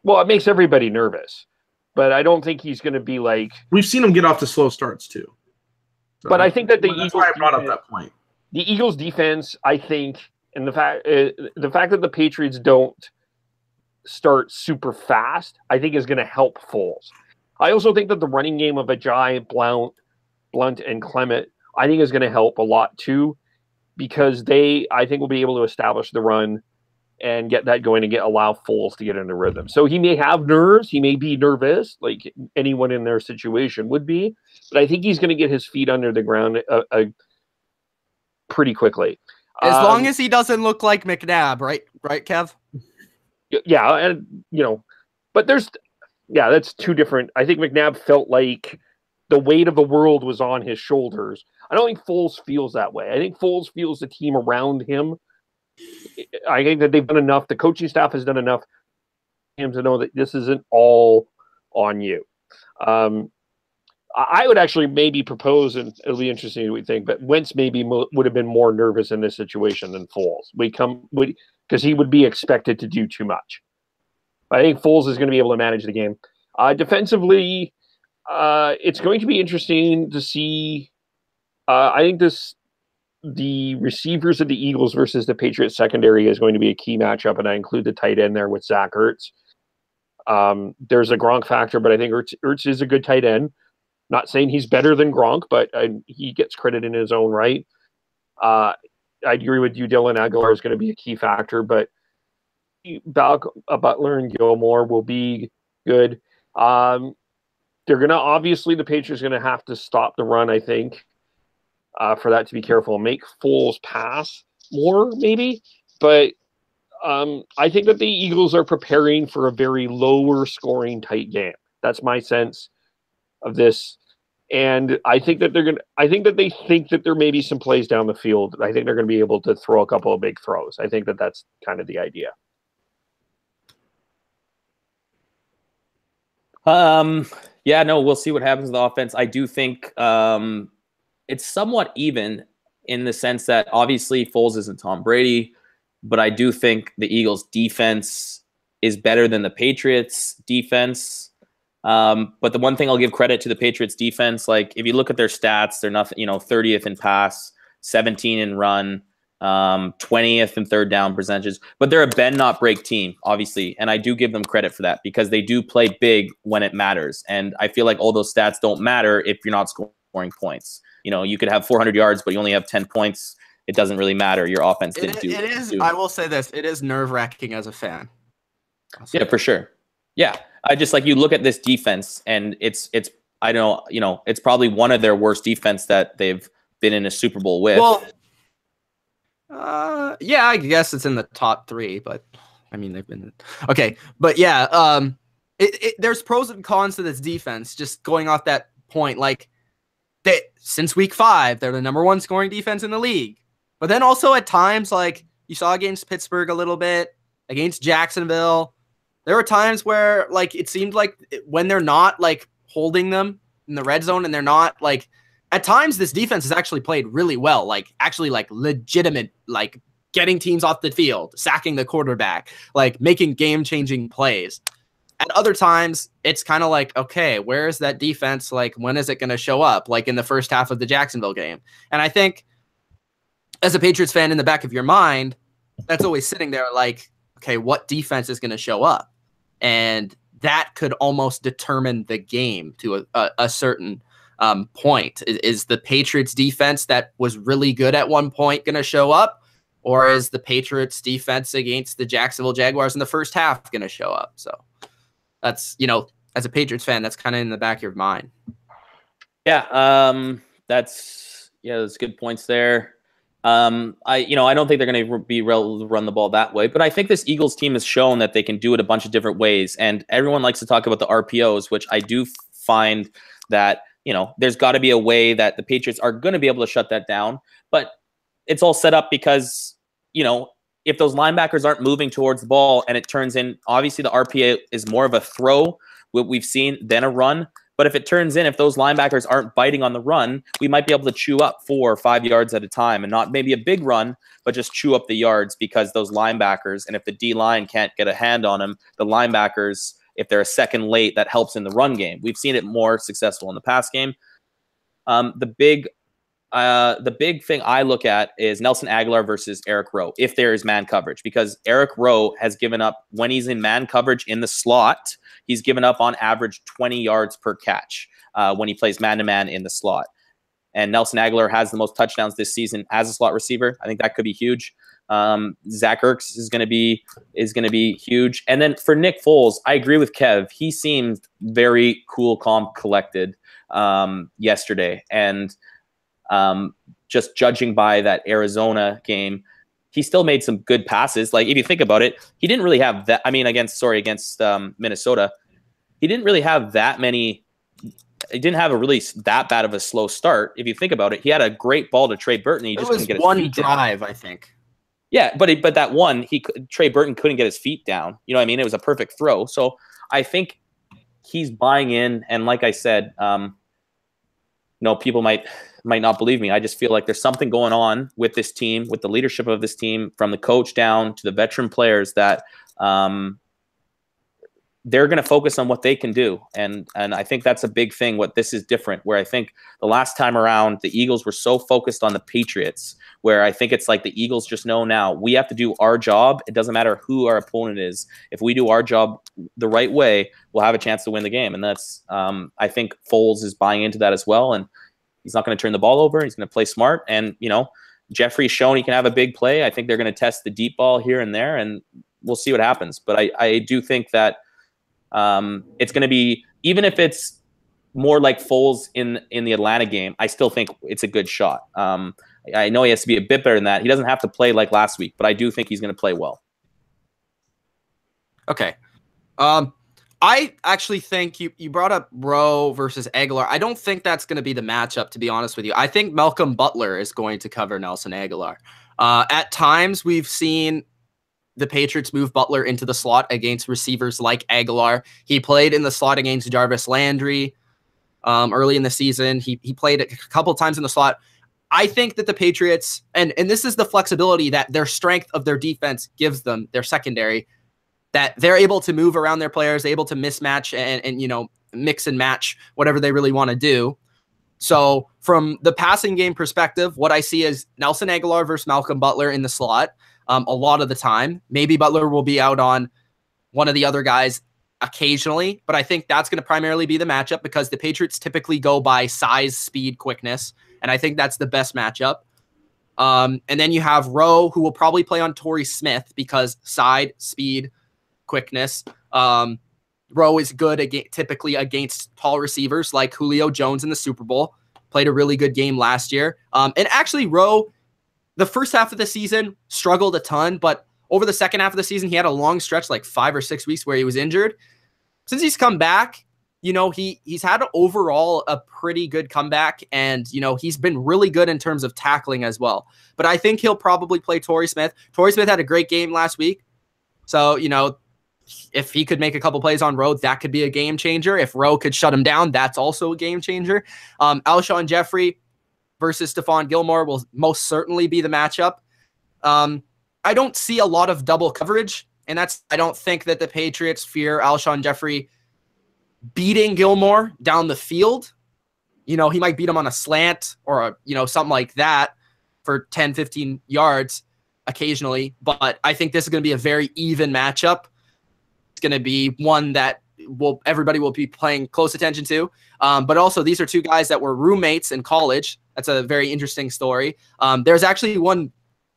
Well, it makes everybody nervous. But I don't think he's going to be like – We've seen him get off to slow starts too. So but I think that that's why I brought up that point. The Eagles' defense, I think, and the fact that the Patriots don't start super fast, I think is going to help Foles. I also think that the running game of Ajayi, Blunt, and Clement, I think is going to help a lot too, because I think will be able to establish the run and get that going and allow Foles to get into rhythm. So he may have nerves. He may be nervous, like anyone in their situation would be. But I think he's going to get his feet under the ground pretty quickly. As long as he doesn't look like McNabb, right? Right, Kev? Yeah, and but that's two different. I think McNabb felt like the weight of the world was on his shoulders. I don't think Foles feels that way. I think Foles feels the team around him. I think that they've done enough. The coaching staff has done enough for him to know that this isn't all on you. I would actually maybe propose, and it'll be interesting what we think, but Wentz maybe would have been more nervous in this situation than Foles. Because he would be expected to do too much. I think Foles is going to be able to manage the game. Defensively, it's going to be interesting to see. I think the receivers of the Eagles versus the Patriots secondary is going to be a key matchup, and I include the tight end there with Zach Ertz. There's a Gronk factor, but I think Ertz is a good tight end. Not saying he's better than Gronk, but he gets credit in his own right. I agree with you, Dylan. Aguilar is going to be a key factor, but Butler and Gilmore will be good. They're going to obviously the Patriots are going to have to stop the run, I think, for that to be careful. Make Foles pass more, maybe, but I think that the Eagles are preparing for a very lower scoring tight game. That's my sense of this. And I think that they think that there may be some plays down the field. I think they're going to be able to throw a couple of big throws. I think that that's kind of the idea. Yeah, no, we'll see what happens with the offense. I do think it's somewhat even in the sense that obviously Foles isn't Tom Brady, but I do think the Eagles' defense is better than the Patriots' defense. But the one thing I'll give credit to the Patriots' defense, like if you look at their stats, they're nothing, 30th in pass, 17 in run, 20th in third down percentages, but they're a bend not break team, obviously. And I do give them credit for that because they do play big when it matters. And I feel like all those stats don't matter if you're not scoring points. You could have 400 yards, but you only have 10 points. It doesn't really matter. Your offense didn't do it. It is. I will say this. It is nerve-wracking as a fan. Yeah, for sure. Yeah. I just you look at this defense and it's I don't know, it's probably one of their worst defense that they've been in a Super Bowl with. Well, yeah, I guess it's in the top 3, but I mean they've been okay. But yeah, there's pros and cons to this defense. Just going off that point, since week 5, they're the #1 scoring defense in the league. But then also at times, you saw against Pittsburgh a little bit, against Jacksonville, there were times where it seemed like when they're not holding them in the red zone and they're not at times this defense has actually played really well, legitimate, getting teams off the field, sacking the quarterback, making game-changing plays. At other times, it's kind of okay, where is that defense? When is it going to show up? In the first half of the Jacksonville game. And I think as a Patriots fan in the back of your mind, that's always sitting there okay, what defense is going to show up? And that could almost determine the game to a certain point. Is the Patriots defense that was really good at one point going to show up? Or is the Patriots defense against the Jacksonville Jaguars in the first half going to show up? So that's, as a Patriots fan, that's kind of in the back of your mind. Yeah. That's good points there. I don't think they're going to be able to run the ball that way, but I think this Eagles team has shown that they can do it a bunch of different ways. And everyone likes to talk about the RPOs, which I do find that, there's got to be a way that the Patriots are going to be able to shut that down, but it's all set up because, if those linebackers aren't moving towards the ball and it turns in, obviously the RPA is more of a throw, what we've seen, than a run. But if it turns in, if those linebackers aren't biting on the run, we might be able to chew up 4 or 5 yards at a time and not maybe a big run, but just chew up the yards because those linebackers, and if the D-line can't get a hand on them, the linebackers, if they're a second late, that helps in the run game. We've seen it more successful in the pass game. The big thing I look at is Nelson Aguilar versus Eric Rowe, if there is man coverage, because Eric Rowe has given up, when he's in man coverage in the slot, he's given up on average 20 yards per catch when he plays man-to-man in the slot. And Nelson Aguilar has the most touchdowns this season as a slot receiver. I think that could be huge. Zach Ertz is going to be huge. And then for Nick Foles, I agree with Kev. He seemed very cool, calm, collected yesterday. And just judging by that Arizona game, he still made some good passes. If you think about it, he didn't really have that. I mean, against Minnesota, he didn't really have that many. He didn't have a really that bad of a slow start. If you think about it, he had a great ball to Trey Burton. He just couldn't get his feet down. One drive, I think. Yeah, but that one, Trey Burton couldn't get his feet down. You know what I mean? It was a perfect throw. So I think he's buying in. And like I said, people might not believe me. I just feel like there's something going on with this team, with the leadership of this team, from the coach down to the veteran players, that they're going to focus on what they can do. And I think that's a big thing. What this is different, where I think the last time around, the Eagles were so focused on the Patriots, where I think it's the Eagles just know now we have to do our job. It doesn't matter who our opponent is. If we do our job the right way, we'll have a chance to win the game. And that's, I think Foles is buying into that as well. And he's not going to turn the ball over. He's going to play smart. And, Jeffrey's shown he can have a big play. I think they're going to test the deep ball here and there, and we'll see what happens. But I do think that it's going to be, even if it's more like Foles in the Atlanta game, I still think it's a good shot. I know he has to be a bit better than that. He doesn't have to play like last week, but I do think he's going to play well. Okay. I actually think you brought up Rowe versus Aguilar. I don't think that's going to be the matchup, to be honest with you. I think Malcolm Butler is going to cover Nelson Aguilar. At times we've seen the Patriots move Butler into the slot against receivers like Aguilar. He played in the slot against Jarvis Landry early in the season. He played a couple times in the slot. I think that the Patriots, and this is the flexibility that their strength of their defense gives them, their secondary, that they're able to move around their players, able to mismatch and mix and match whatever they really want to do. So from the passing game perspective, what I see is Nelson Aguilar versus Malcolm Butler in the slot a lot of the time. Maybe Butler will be out on one of the other guys occasionally, but I think that's going to primarily be the matchup because the Patriots typically go by size, speed, quickness, and I think that's the best matchup. And then you have Rowe, who will probably play on Torrey Smith because side, speed, quickness. Rowe is good typically against tall receivers like Julio Jones in the Super Bowl. Played a really good game last year. And actually, Rowe, the first half of the season, struggled a ton, but over the second half of the season, he had a long stretch, like 5 or 6 weeks where he was injured. Since he's come back, he's had overall a pretty good comeback, and, he's been really good in terms of tackling as well. But I think he'll probably play Torrey Smith. Torrey Smith had a great game last week. So, if he could make a couple plays on Rowe, that could be a game changer. If Rowe could shut him down, that's also a game changer. Alshon Jeffrey versus Stephon Gilmore will most certainly be the matchup. I don't see a lot of double coverage, and I don't think that the Patriots fear Alshon Jeffrey beating Gilmore down the field. He might beat him on a slant or, something like that for 10, 15 yards occasionally, but I think this is going to be a very even matchup. Going to be one that everybody will be paying close attention to. But also, these are two guys that were roommates in college. That's a very interesting story. There's actually one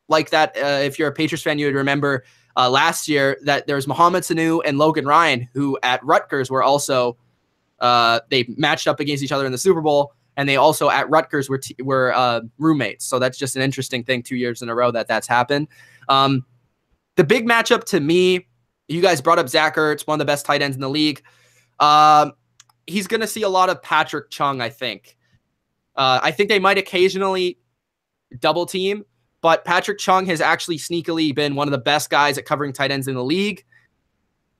like that. If you're a Patriots fan, you would remember last year that there's Mohamed Sanu and Logan Ryan, who at Rutgers were also they matched up against each other in the Super Bowl, and they also at Rutgers were roommates. So that's just an interesting thing. 2 years in a row that's happened. The big matchup to me. You guys brought up Zach Ertz, one of the best tight ends in the league. He's going to see a lot of Patrick Chung, I think. I think they might occasionally double team, but Patrick Chung has actually sneakily been one of the best guys at covering tight ends in the league.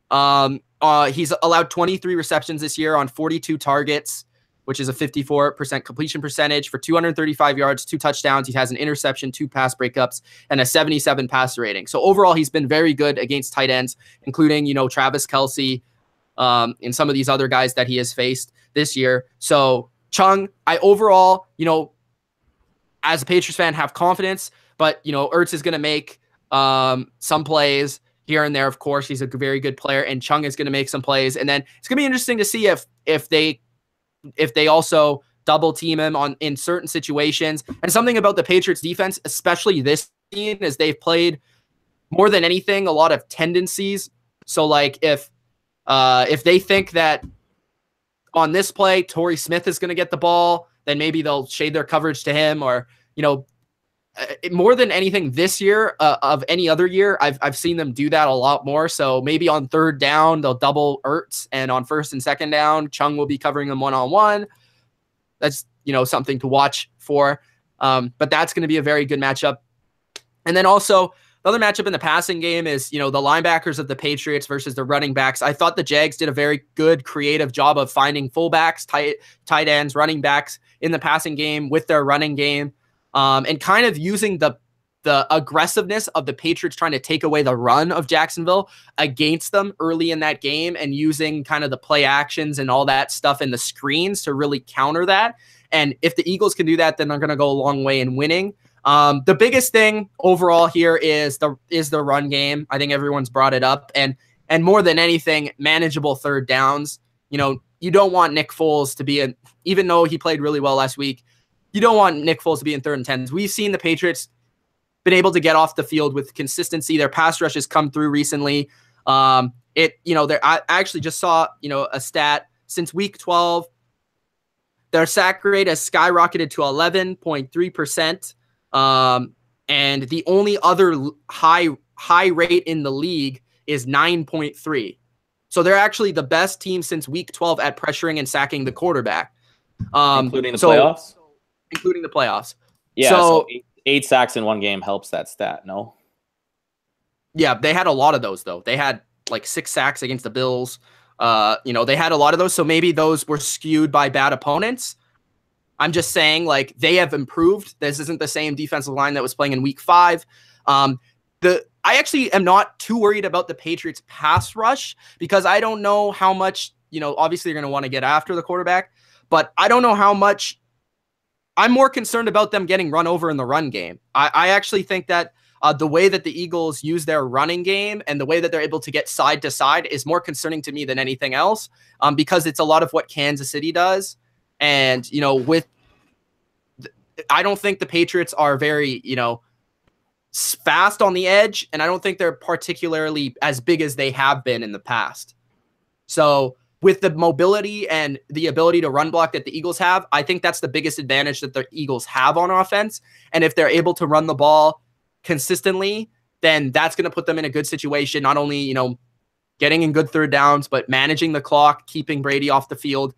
He's allowed 23 receptions this year on 42 targets, which is a 54% completion percentage for 235 yards, 2 touchdowns. He has an interception, 2 pass breakups, and a 77 passer rating. So overall, he's been very good against tight ends, including, Travis Kelce and some of these other guys that he has faced this year. So Chung, I overall, as a Patriots fan, have confidence, but, Ertz is going to make some plays here and there. Of course, he's a very good player, and Chung is going to make some plays. And then it's going to be interesting to see if they also double team him in certain situations. And something about the Patriots defense, especially this season, is they've played more than anything a lot of tendencies. So like if they think that on this play Torrey Smith is going to get the ball, then maybe they'll shade their coverage to him, or more than anything this year of any other year, I've seen them do that a lot more. So maybe on third down, they'll double Ertz, and on first and second down, Chung will be covering them one-on-one. That's, something to watch for. But that's going to be a very good matchup. And then also the other matchup in the passing game is, the linebackers of the Patriots versus the running backs. I thought the Jags did a very good creative job of finding fullbacks, tight ends, running backs in the passing game with their running game. And kind of using the aggressiveness of the Patriots trying to take away the run of Jacksonville against them early in that game, and using kind of the play actions and all that stuff in the screens to really counter that. And if the Eagles can do that, then they're going to go a long way in winning. The biggest thing overall here is the run game. I think everyone's brought it up, and more than anything, manageable third downs. You don't want Nick Foles to be even though he played really well last week, you don't want Nick Foles to be in 3rd and 10s. We've seen the Patriots been able to get off the field with consistency. Their pass rush has come through recently. I actually just saw, a stat since week 12, their sack rate has skyrocketed to 11.3%. And the only other high rate in the league is 9.3. So they're actually the best team since week 12 at pressuring and sacking the quarterback. Including the playoffs? Including the playoffs. Yeah, so 8 sacks in one game helps that stat, no? Yeah, they had a lot of those, though. They had like 6 sacks against the Bills. They had a lot of those, so maybe those were skewed by bad opponents. I'm just saying, like, they have improved. This isn't the same defensive line that was playing in week 5. I actually am not too worried about the Patriots pass rush because I don't know how much, obviously you're going to want to get after the quarterback, but I don't know how much. I'm more concerned about them getting run over in the run game. I actually think that the way that the Eagles use their running game and the way that they're able to get side to side is more concerning to me than anything else, because it's a lot of what Kansas City does. And, I don't think the Patriots are very, fast on the edge, and I don't think they're particularly as big as they have been in the past. So with the mobility and the ability to run block that the Eagles have, I think that's the biggest advantage that the Eagles have on offense. And if they're able to run the ball consistently, then that's going to put them in a good situation, not only, getting in good third downs, but managing the clock, keeping Brady off the field.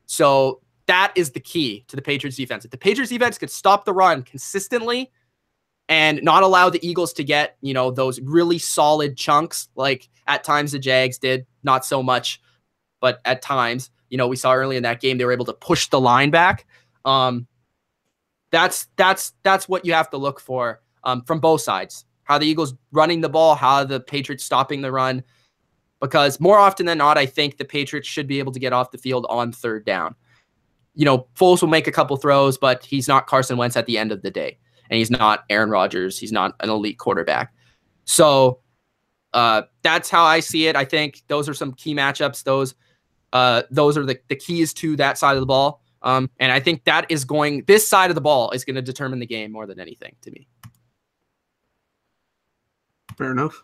So that is the key to the Patriots defense. If the Patriots defense could stop the run consistently and not allow the Eagles to get, those really solid chunks, like at times the Jags did, not so much, but at times, we saw early in that game, they were able to push the line back. That's what you have to look for from both sides. How the Eagles running the ball, how the Patriots stopping the run, because more often than not, I think the Patriots should be able to get off the field on third down. Foles will make a couple throws, but he's not Carson Wentz at the end of the day. And he's not Aaron Rodgers. He's not an elite quarterback. So that's how I see it. I think those are some key matchups. Those are the keys to that side of the ball. And I think this side of the ball is going to determine the game more than anything to me. Fair enough.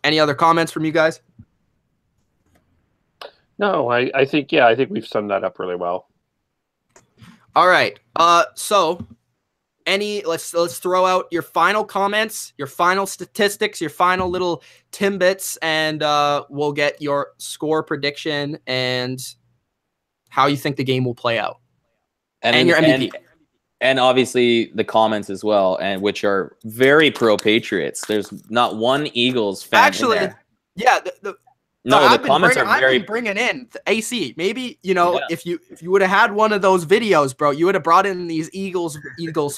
Any other comments from you guys? No, I think we've summed that up really well. All right. So let's throw out your final comments, your final statistics, your final little timbits, and we'll get your score prediction and how you think the game will play out. And your MVP. And obviously the comments as well, and which are very pro Patriots. There's not one Eagles fan. Actually, in there. Yeah, the comments are very. I've been bringing in AC. Maybe if you would have had one of those videos, bro, you would have brought in these Eagles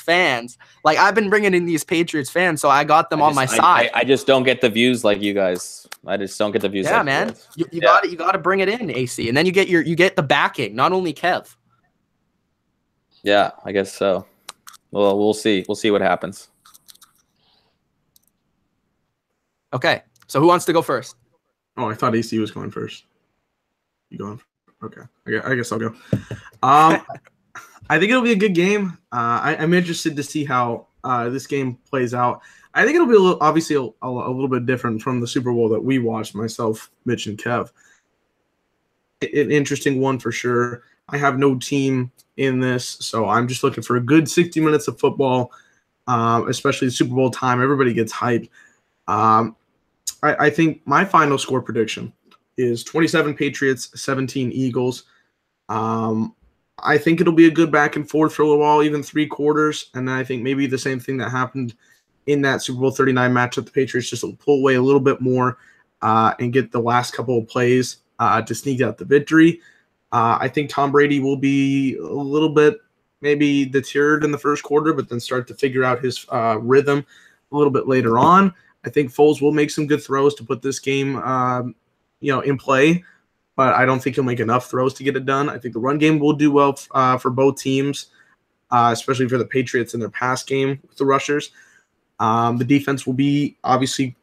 fans. Like I've been bringing in these Patriots fans, so I got them on my side. I just don't get the views like you guys. I just don't get the views. Yeah, like man, you got to bring it in, AC, and then you get the backing, not only Kev. Yeah, I guess so. Well, we'll see. We'll see what happens. Okay, so who wants to go first? Oh, I thought AC was going first. You going? Okay, I guess I'll go. I think it'll be a good game. I'm interested to see how this game plays out. I think it'll be obviously a little bit different from the Super Bowl that we watched, myself, Mitch, and Kev. An interesting one for sure. I have no team in this, so I'm just looking for a good 60 minutes of football, especially the Super Bowl time. Everybody gets hyped. I think my final score prediction is 27 Patriots, 17 Eagles. I think it'll be a good back and forth for a little while, even 3 quarters, and then I think maybe the same thing that happened in that Super Bowl 39 matchup, the Patriots just will pull away a little bit more and get the last couple of plays to sneak out the victory. I think Tom Brady will be a little bit maybe deterred in the first quarter, but then start to figure out his rhythm a little bit later on. I think Foles will make some good throws to put this game, in play, but I don't think he'll make enough throws to get it done. I think the run game will do well for both teams, especially for the Patriots in their pass game with the rushers. The defense will be obviously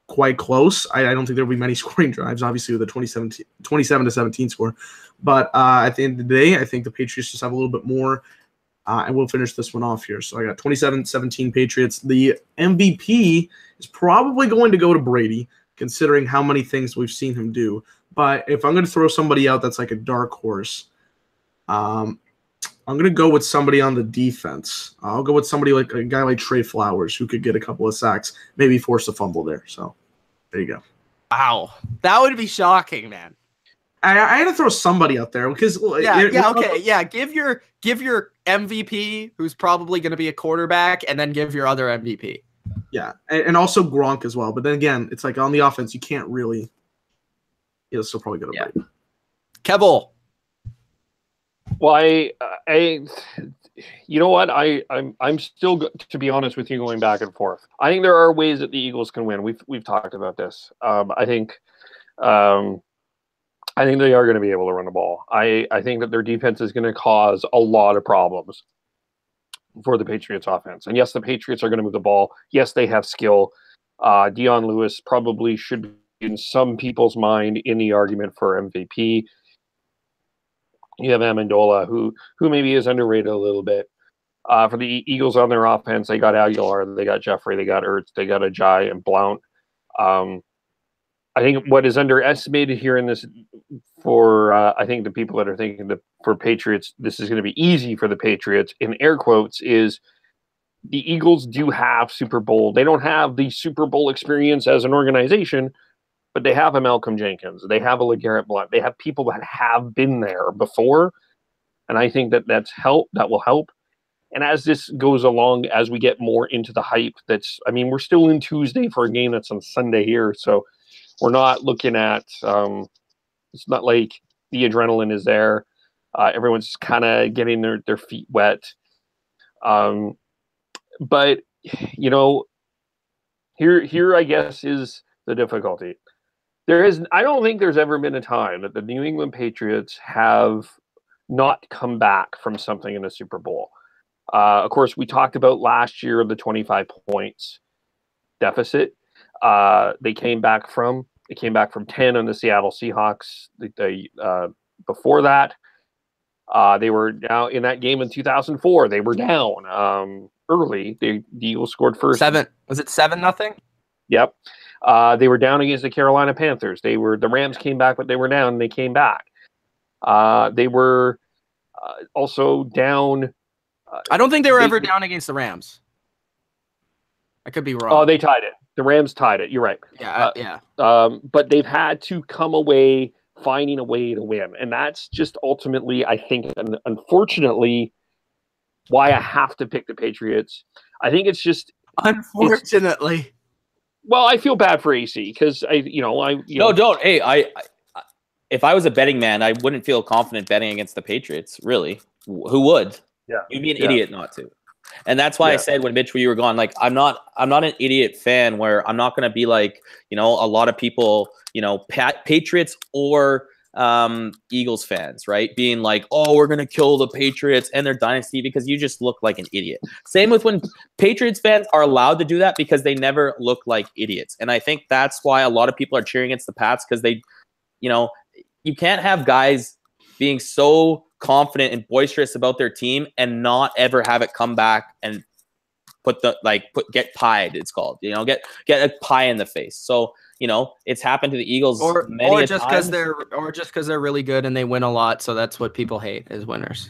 quite close. I don't think there will be many scoring drives, obviously, with a 27-17 score. But at the end of the day, I think the Patriots just have a little bit more, and we'll finish this one off here. So I got 27-17 Patriots. The MVP is probably going to go to Brady, considering how many things we've seen him do. But if I'm going to throw somebody out that's like a dark horse, I'm going to go with somebody on the defense. I'll go with somebody like a guy like Trey Flowers, who could get a couple of sacks, maybe force a fumble there. So there you go. Wow, that would be shocking, man. I had to throw somebody out there because give your MVP, who's probably going to be a quarterback, and then give your other MVP. Yeah, and also Gronk as well. But then again, it's like on the offense, you can't really. He'll still probably get a break. Kevel. Well, you know what? I'm still, to be honest with you, going back and forth. I think there are ways that the Eagles can win. We've talked about this. I think they are going to be able to run the ball. I think that their defense is going to cause a lot of problems for the Patriots offense. And yes, the Patriots are going to move the ball. Yes, they have skill. Dion Lewis probably should be in some people's mind in the argument for MVP. You have Amendola, who maybe is underrated a little bit. For the Eagles on their offense, they got Aguilar, they got Jeffrey, they got Ertz, they got Ajay and Blount. I think what is underestimated here in this, for I think the people that are thinking that for Patriots, this is going to be easy for the Patriots, in air quotes, is the Eagles do have Super Bowl. They don't have the Super Bowl experience as an organization, but they have a Malcolm Jenkins. They have a LeGarrette Blount. They have people that have been there before, and I think that that will help. And as this goes along, as we get more into the hype, we're still in Tuesday for a game that's on Sunday here, so we're not looking at, it's not like the adrenaline is there. Everyone's kind of getting their feet wet. But, here I guess is the difficulty. I don't think there's ever been a time that the New England Patriots have not come back from something in a Super Bowl. Of course, we talked about last year the 25 points deficit. They came back from 10 on the Seattle Seahawks. Before that, they were now in that game in 2004. They were down early. The Eagles scored first. 7. Was it 7-0? Yep. They were down against the Carolina Panthers. The Rams came back, but they were down and they came back. They were also down. I don't think they were ever down against the Rams. I could be wrong. Oh, they tied it. The Rams tied it. You're right. Yeah. But they've had to come away finding a way to win. And that's just ultimately, I think, and unfortunately, why I have to pick the Patriots. I think it's just... Unfortunately. Well, I feel bad for AC because No, don't. Hey, if I was a betting man, I wouldn't feel confident betting against the Patriots, really. Who would? Yeah. You'd be an idiot not to. And that's why I said when Mitch, where you were gone, like I'm not an idiot fan where I'm not going to be like, a lot of people, Patriots or Eagles fans, right? Being like, oh, we're going to kill the Patriots and their dynasty because you just look like an idiot. Same with when Patriots fans are allowed to do that because they never look like idiots. And I think that's why a lot of people are cheering against the Pats because they, you can't have guys being so confident and boisterous about their team and not ever have it come back and get pied, it's called, get a pie in the face. So, it's happened to the Eagles or just because they're really good and they win a lot. So that's what people hate as winners.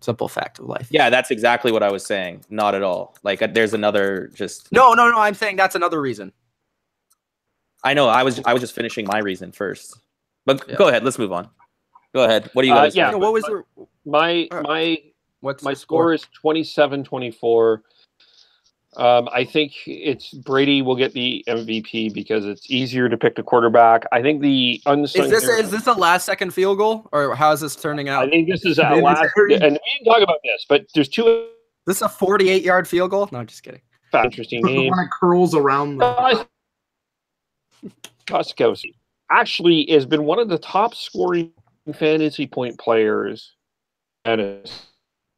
Simple fact of life. Yeah, that's exactly what I was saying. Not at all. Like there's another just. No. I'm saying that's another reason. I know. I was just finishing my reason first, but Go ahead. Let's move on. Go ahead. What do you guys? Yeah. What was my score is 27-24. I think it's Brady will get the MVP because it's easier to pick the quarterback. I think the unsung. Is this a last second field goal or how is this turning out? I think this is a last. And we didn't talk about this, but there's two. This is a 48-yard field goal. No, just kidding. Interesting game. One curls around. Gostkowski actually has been one of the top scoring fantasy point players, but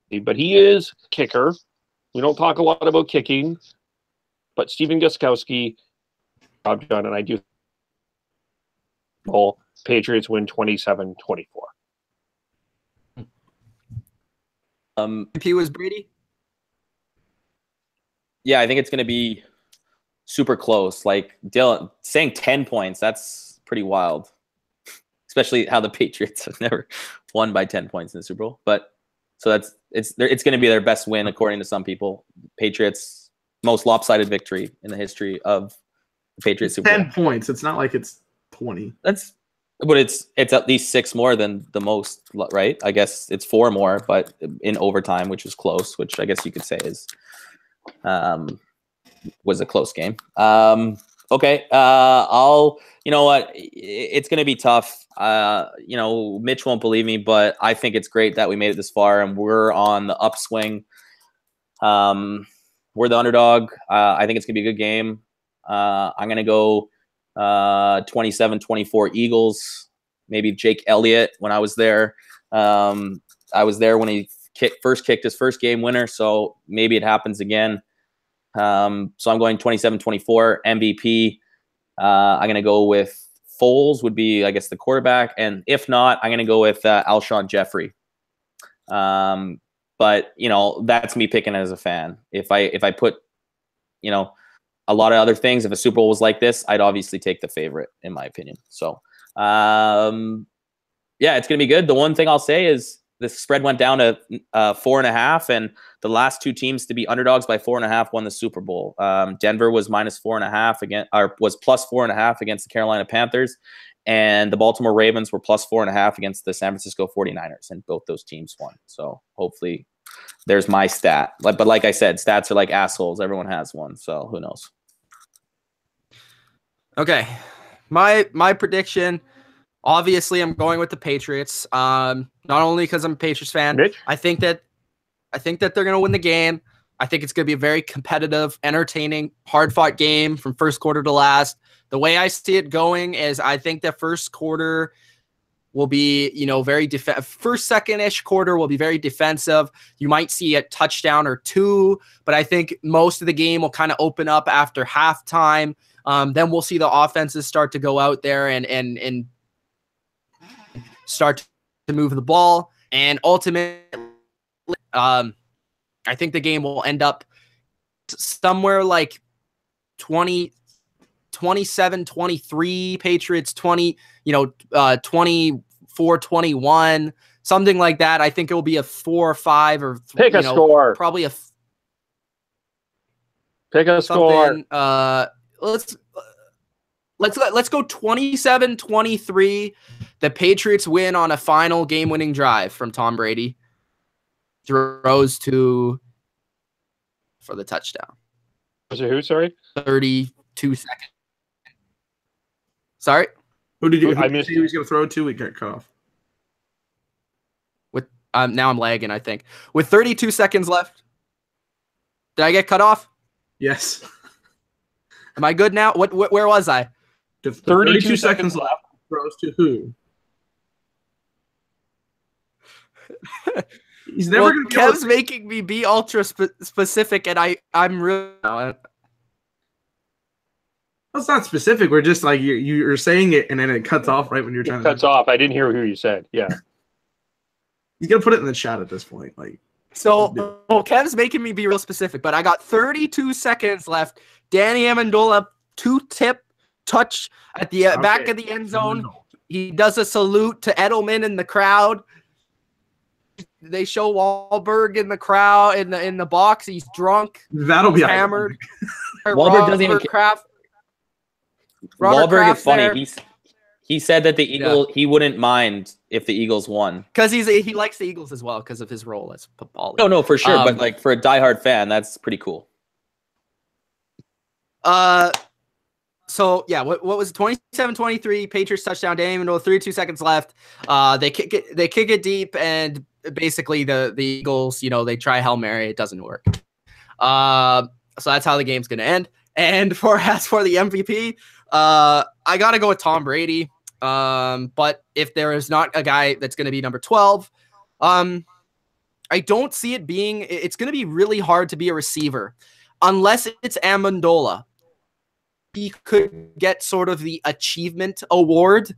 he is a kicker. We don't talk a lot about kicking, but Stephen Gostkowski, job done, and I do. Patriots win 27-24. MVP was Brady. Yeah, I think it's going to be super close. Like Dylan saying 10 points, that's pretty wild. Especially how the Patriots have never won by 10 points in the Super Bowl. But so it's going to be their best win according to some people. Patriots most lopsided victory in the history of the Patriots Super Bowl. 10 points. It's not like it's 20. But it's at least 6 more than the most, right? I guess it's 4 more, but in overtime, which is close, which I guess you could say is was a close game. Okay. You know what? It's going to be tough. Mitch won't believe me, but I think it's great that we made it this far and we're on the upswing. We're the underdog. I think it's going to be a good game. I'm going to go 27-24 Eagles. Maybe Jake Elliott when I was there. I was there when he first kicked his first game winner, so maybe it happens again. So I'm going 27-24 MVP. I'm going to go with Foles would be, I guess, the quarterback. And if not, I'm going to go with Alshon Jeffrey. But, that's me picking as a fan. If I put, a lot of other things, if a Super Bowl was like this, I'd obviously take the favorite, in my opinion. So, yeah, it's going to be good. The one thing I'll say is the spread went down to 4.5, and the last two teams to be underdogs by 4.5 won the Super Bowl. Denver was -4.5 again, or was +4.5 against the Carolina Panthers, and the Baltimore Ravens were +4.5 against the San Francisco 49ers, and both those teams won. So hopefully there's my stat. But like I said, stats are like assholes. Everyone has one, so who knows? Okay, my prediction. Obviously, I'm going with the Patriots. Not only because I'm a Patriots fan, Mitch? I think that they're going to win the game. I think it's going to be a very competitive, entertaining, hard-fought game from first quarter to last. The way I see it going is I think the first quarter will be, very first, second-ish quarter will be very defensive. You might see a touchdown or two, but I think most of the game will kind of open up after halftime. Then we'll see the offenses start to go out there and start to move the ball. And ultimately, I think the game will end up somewhere like 27-23 Patriots, 24-21, something like that. I think it will be a 4 or 5 or pick a score. Probably a pick a score. Let's go 27-23. The Patriots win on a final game-winning drive from Tom Brady. Throws for the touchdown. Was it who? Sorry, 32 seconds. Sorry, who did you? I missed. He was going to throw to. We got cut off. With now I'm lagging. I think with 32 seconds left. Did I get cut off? Yes. Am I good now? Where was I? 32 seconds left. Throws to who? He's never going to be Kev's making me be ultra specific, and I'm really. That's not specific. We're just like you're saying it, and then it cuts off right when you're trying. It cuts off. I didn't hear who you said. Yeah. He's gonna put it in the chat at this point. So, Kev's making me be real specific, but I got 32 seconds left. Danny Amendola, 2-tip touch at the back of the end zone. He does a salute to Edelman in the crowd. They show Wahlberg in the crowd in the box. He's drunk. That'll be hammered. Wahlberg doesn't even. Wahlberg is funny. He said that the Eagles, he wouldn't mind if the Eagles won because he likes the Eagles as well because of his role as Papali. No, for sure. But like for a diehard fan, that's pretty cool. So yeah, what was 27-23 Patriots touchdown? Danny Amendola, 32 seconds left. They kick it deep, and basically the Eagles, they try Hail Mary, it doesn't work. So that's how the game's gonna end. And as for the MVP, I gotta go with Tom Brady. But if there is not a guy that's gonna be number 12, I don't see it being. It's gonna be really hard to be a receiver unless it's Amendola. He could get sort of the achievement award,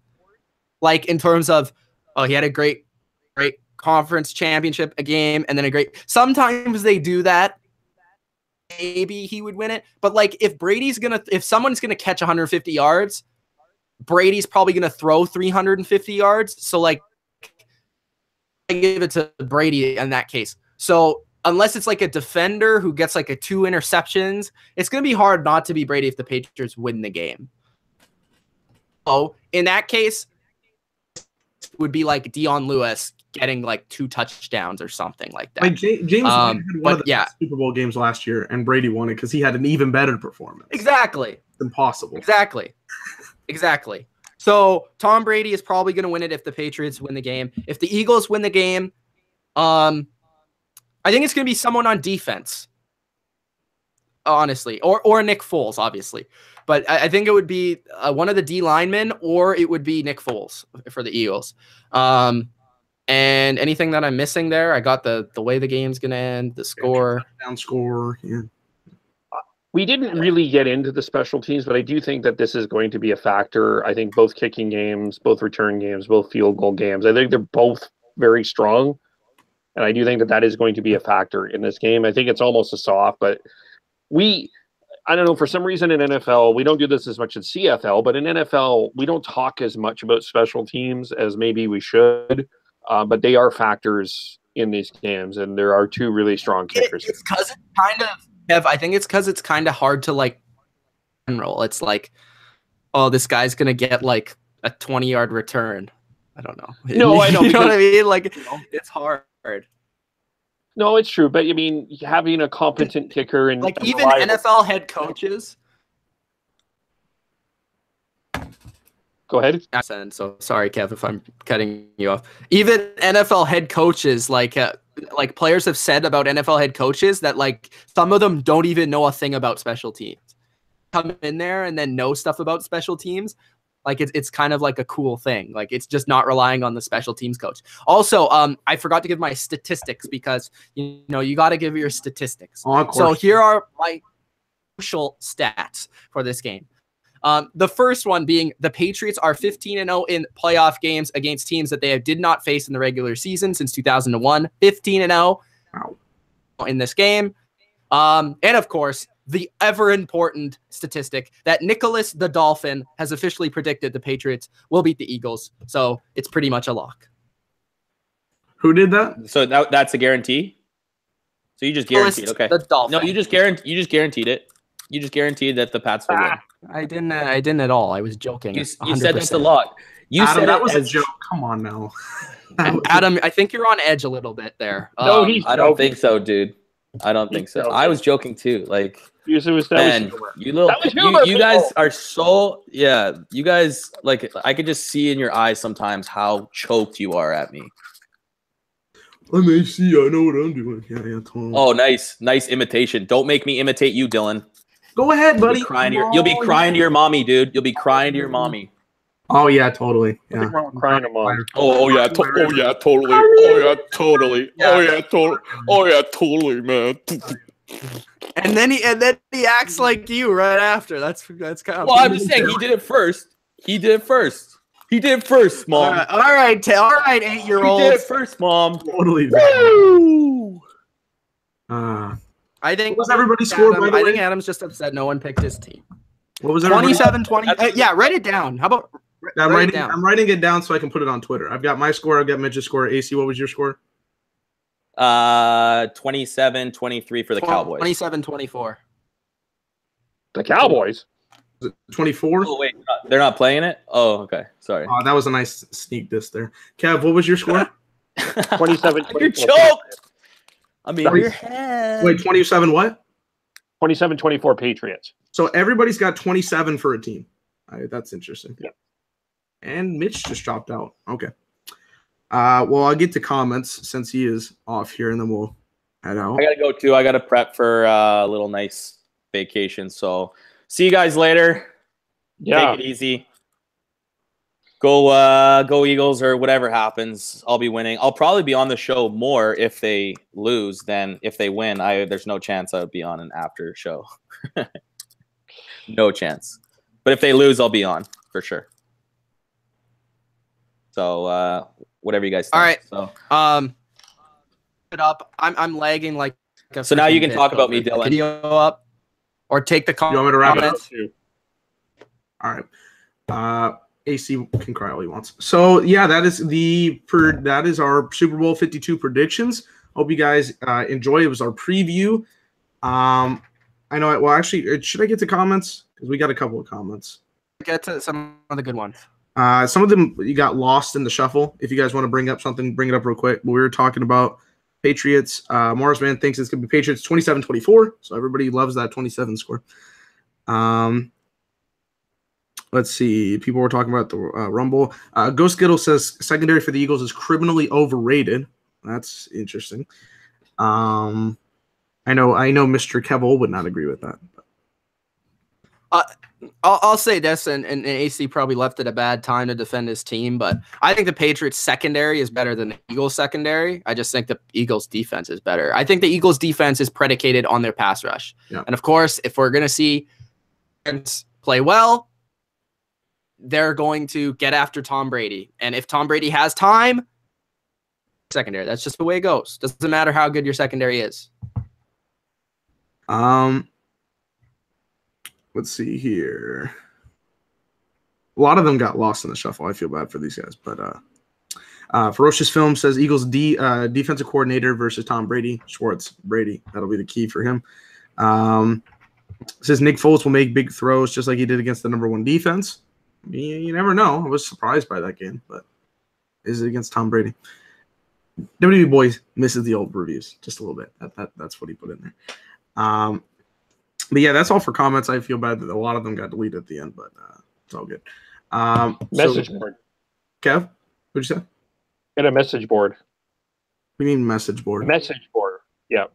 like in terms of, he had a great conference championship game, and then a great. Sometimes they do that. Maybe he would win it, but like if someone's gonna catch 150 yards, Brady's probably gonna throw 350 yards. So like, I give it to Brady in that case. So unless it's like a defender who gets like 2 interceptions, it's going to be hard not to be Brady if the Patriots win the game. So in that case, it would be like Dion Lewis getting like 2 touchdowns or something like that. Like James White had one of the yeah. best Super Bowl games last year, and Brady won it because he had an even better performance. Exactly. It's impossible. Exactly. So Tom Brady is probably going to win it if the Patriots win the game. If the Eagles win the game, I think it's going to be someone on defense, honestly, or Nick Foles, obviously. But I think it would be one of the D linemen, or it would be Nick Foles for the Eagles. And anything that I'm missing there, I got the way the game's going to end, the score. Down score, yeah. We didn't really get into the special teams, but I do think that this is going to be a factor. I think both kicking games, both return games, both field goal games, I think they're both very strong. And I do think that is going to be a factor in this game. I think it's almost a soft, but I don't know, for some reason in NFL, we don't do this as much in CFL, but in NFL, we don't talk as much about special teams as maybe we should. But they are factors in these games, and there are 2 really strong kickers. It's because it's kind of, I think it's because it's kind of hard to like general. It's like, oh, this guy's gonna get like a 20-yard return. I don't know. No, I know. You know what I mean? Like, it's hard. No, it's true, but I mean, having a competent kicker and like even NFL head coaches. Go ahead. So sorry, Kev, if I'm cutting you off. Even NFL head coaches, like players have said about NFL head coaches that like some of them don't even know a thing about special teams. Come in there and then know stuff about special teams. Like it's kind of like a cool thing. Like it's just not relying on the special teams coach. Also, I forgot to give my statistics because you got to give your statistics. So here are my crucial stats for this game. The first one being the Patriots are 15-0 in playoff games against teams that they did not face in the regular season since 2001. 15-0 in this game. And of course, the ever important statistic that Nicholas the Dolphin has officially predicted the Patriots will beat the Eagles. So it's pretty much a lock. Who did that? So that's a guarantee? So you just guaranteed, okay. The Dolphin. No, you just guaranteed it. You just guaranteed that the Pats will win. I didn't at all. I was joking. You said that's a lock. You Adam, said that was a joke. Come on now. Adam, I think you're on edge a little bit there. No, I don't think so, dude. I don't think so. I was joking too. Like, man, you guys are so, yeah. You guys, like, I could just see in your eyes sometimes how choked you are at me. I'm AC. I know what I'm doing. Yeah, totally. Oh, nice imitation. Don't make me imitate you, Dylan. Go ahead, buddy. You'll be crying to your mommy, dude. You'll be crying to your mommy. Oh yeah, totally. Yeah. Crying to mom. Oh yeah, totally. Oh yeah, totally. Oh yeah, totally, man. And then he acts like you right after. That's kind of. Well, I'm just saying he did it first. He did it first, mom. All right, 8-year-old. He did it first, mom. Totally. Woo! I think. What was everybody's score? By the way? I think Adam's just upset no one picked his team. What was 27-20? Yeah, write it down. How about? I'm writing it down so I can put it on Twitter. I've got my score. I've got Mitch's score. AC, what was your score? 27-23 for the Cowboys. 27-24. The Cowboys? 24? Oh, wait. They're not playing it? Oh, okay. Sorry. That was a nice sneak diss there. Kev, what was your score? 27-24. You're choked. I mean, your head. Wait, 27 what? 27-24 Patriots. So everybody's got 27 for a team. That's interesting. Yeah. And Mitch just dropped out. Okay. Well, I'll get to comments since he is off here, and then we'll head out. I gotta go too. I gotta prep for a little nice vacation. So see you guys later. Yeah. Take it easy. Go Eagles or whatever happens. I'll be winning. I'll probably be on the show more if they lose than if they win. There's no chance I would be on an after show. No chance. But if they lose, I'll be on for sure. So whatever you guys think. All right. So it up. I'm lagging like. So now you can talk about me, Dylan. Video up, or take the comments. You want me to wrap it up? All right. AC can cry all he wants. So yeah, that is our Super Bowl 52 predictions. Hope you guys enjoy. It was our preview. I know. Well, actually, should I get to comments? Because we got a couple of comments. Get to some of the good ones. Some of them you got lost in the shuffle. If you guys want to bring up something, bring it up real quick. We were talking about Patriots. Marsman thinks it's going to be Patriots 27-24. So everybody loves that 27 score. Let's see. People were talking about the Rumble. Ghost Skittle says secondary for the Eagles is criminally overrated. That's interesting. I know Mr. Kevel would not agree with that. I'll say this, and AC probably left at a bad time to defend his team, but I think the Patriots secondary is better than the Eagles secondary. I just think the Eagles defense is better. I think the Eagles defense is predicated on their pass rush. Yeah. And of course, if we're going to see defense play well, they're going to get after Tom Brady. And if Tom Brady has time, secondary. That's just the way it goes. Doesn't matter how good your secondary is. Let's see here. A lot of them got lost in the shuffle. I feel bad for these guys, but Ferocious Film says Eagles defensive coordinator versus Tom Brady. Schwartz, Brady. That'll be the key for him. Says Nick Foles will make big throws just like he did against the #1 defense. You never know. I was surprised by that game, but is it against Tom Brady? WWE Boys misses the old reviews just a little bit. That's what he put in there. But yeah, that's all for comments. I feel bad that a lot of them got deleted at the end, but it's all good. Message board. Kev, what'd you say? Get a message board. We mean message board. Message board. Yeah. What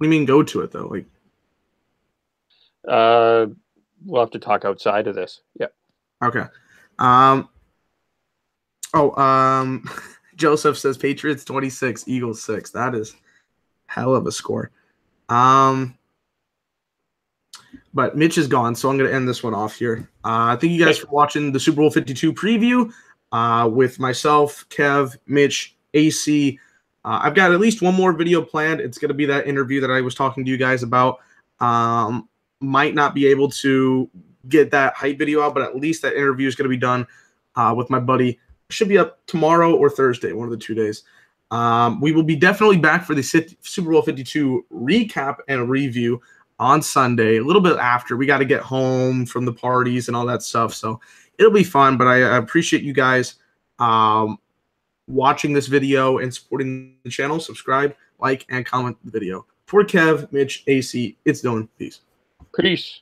do you mean go to it though? Like, we'll have to talk outside of this. Yeah. Okay. Joseph says Patriots 26, Eagles 6. That is hell of a score. But Mitch is gone, so I'm going to end this one off here. Thank you guys for watching the Super Bowl 52 preview with myself, Kev, Mitch, AC. I've got at least one more video planned. It's going to be that interview that I was talking to you guys about. Might not be able to get that hype video out, but at least that interview is going to be done with my buddy. Should be up tomorrow or Thursday, one of the 2 days. We will be definitely back for the Super Bowl 52 recap and review on Sunday, a little bit after. We got to get home from the parties and all that stuff, so it'll be fun. But I appreciate you guys watching this video and supporting the channel. Subscribe, like, and comment the video. For Kev, Mitch, AC, it's Dylan. Peace. Peace.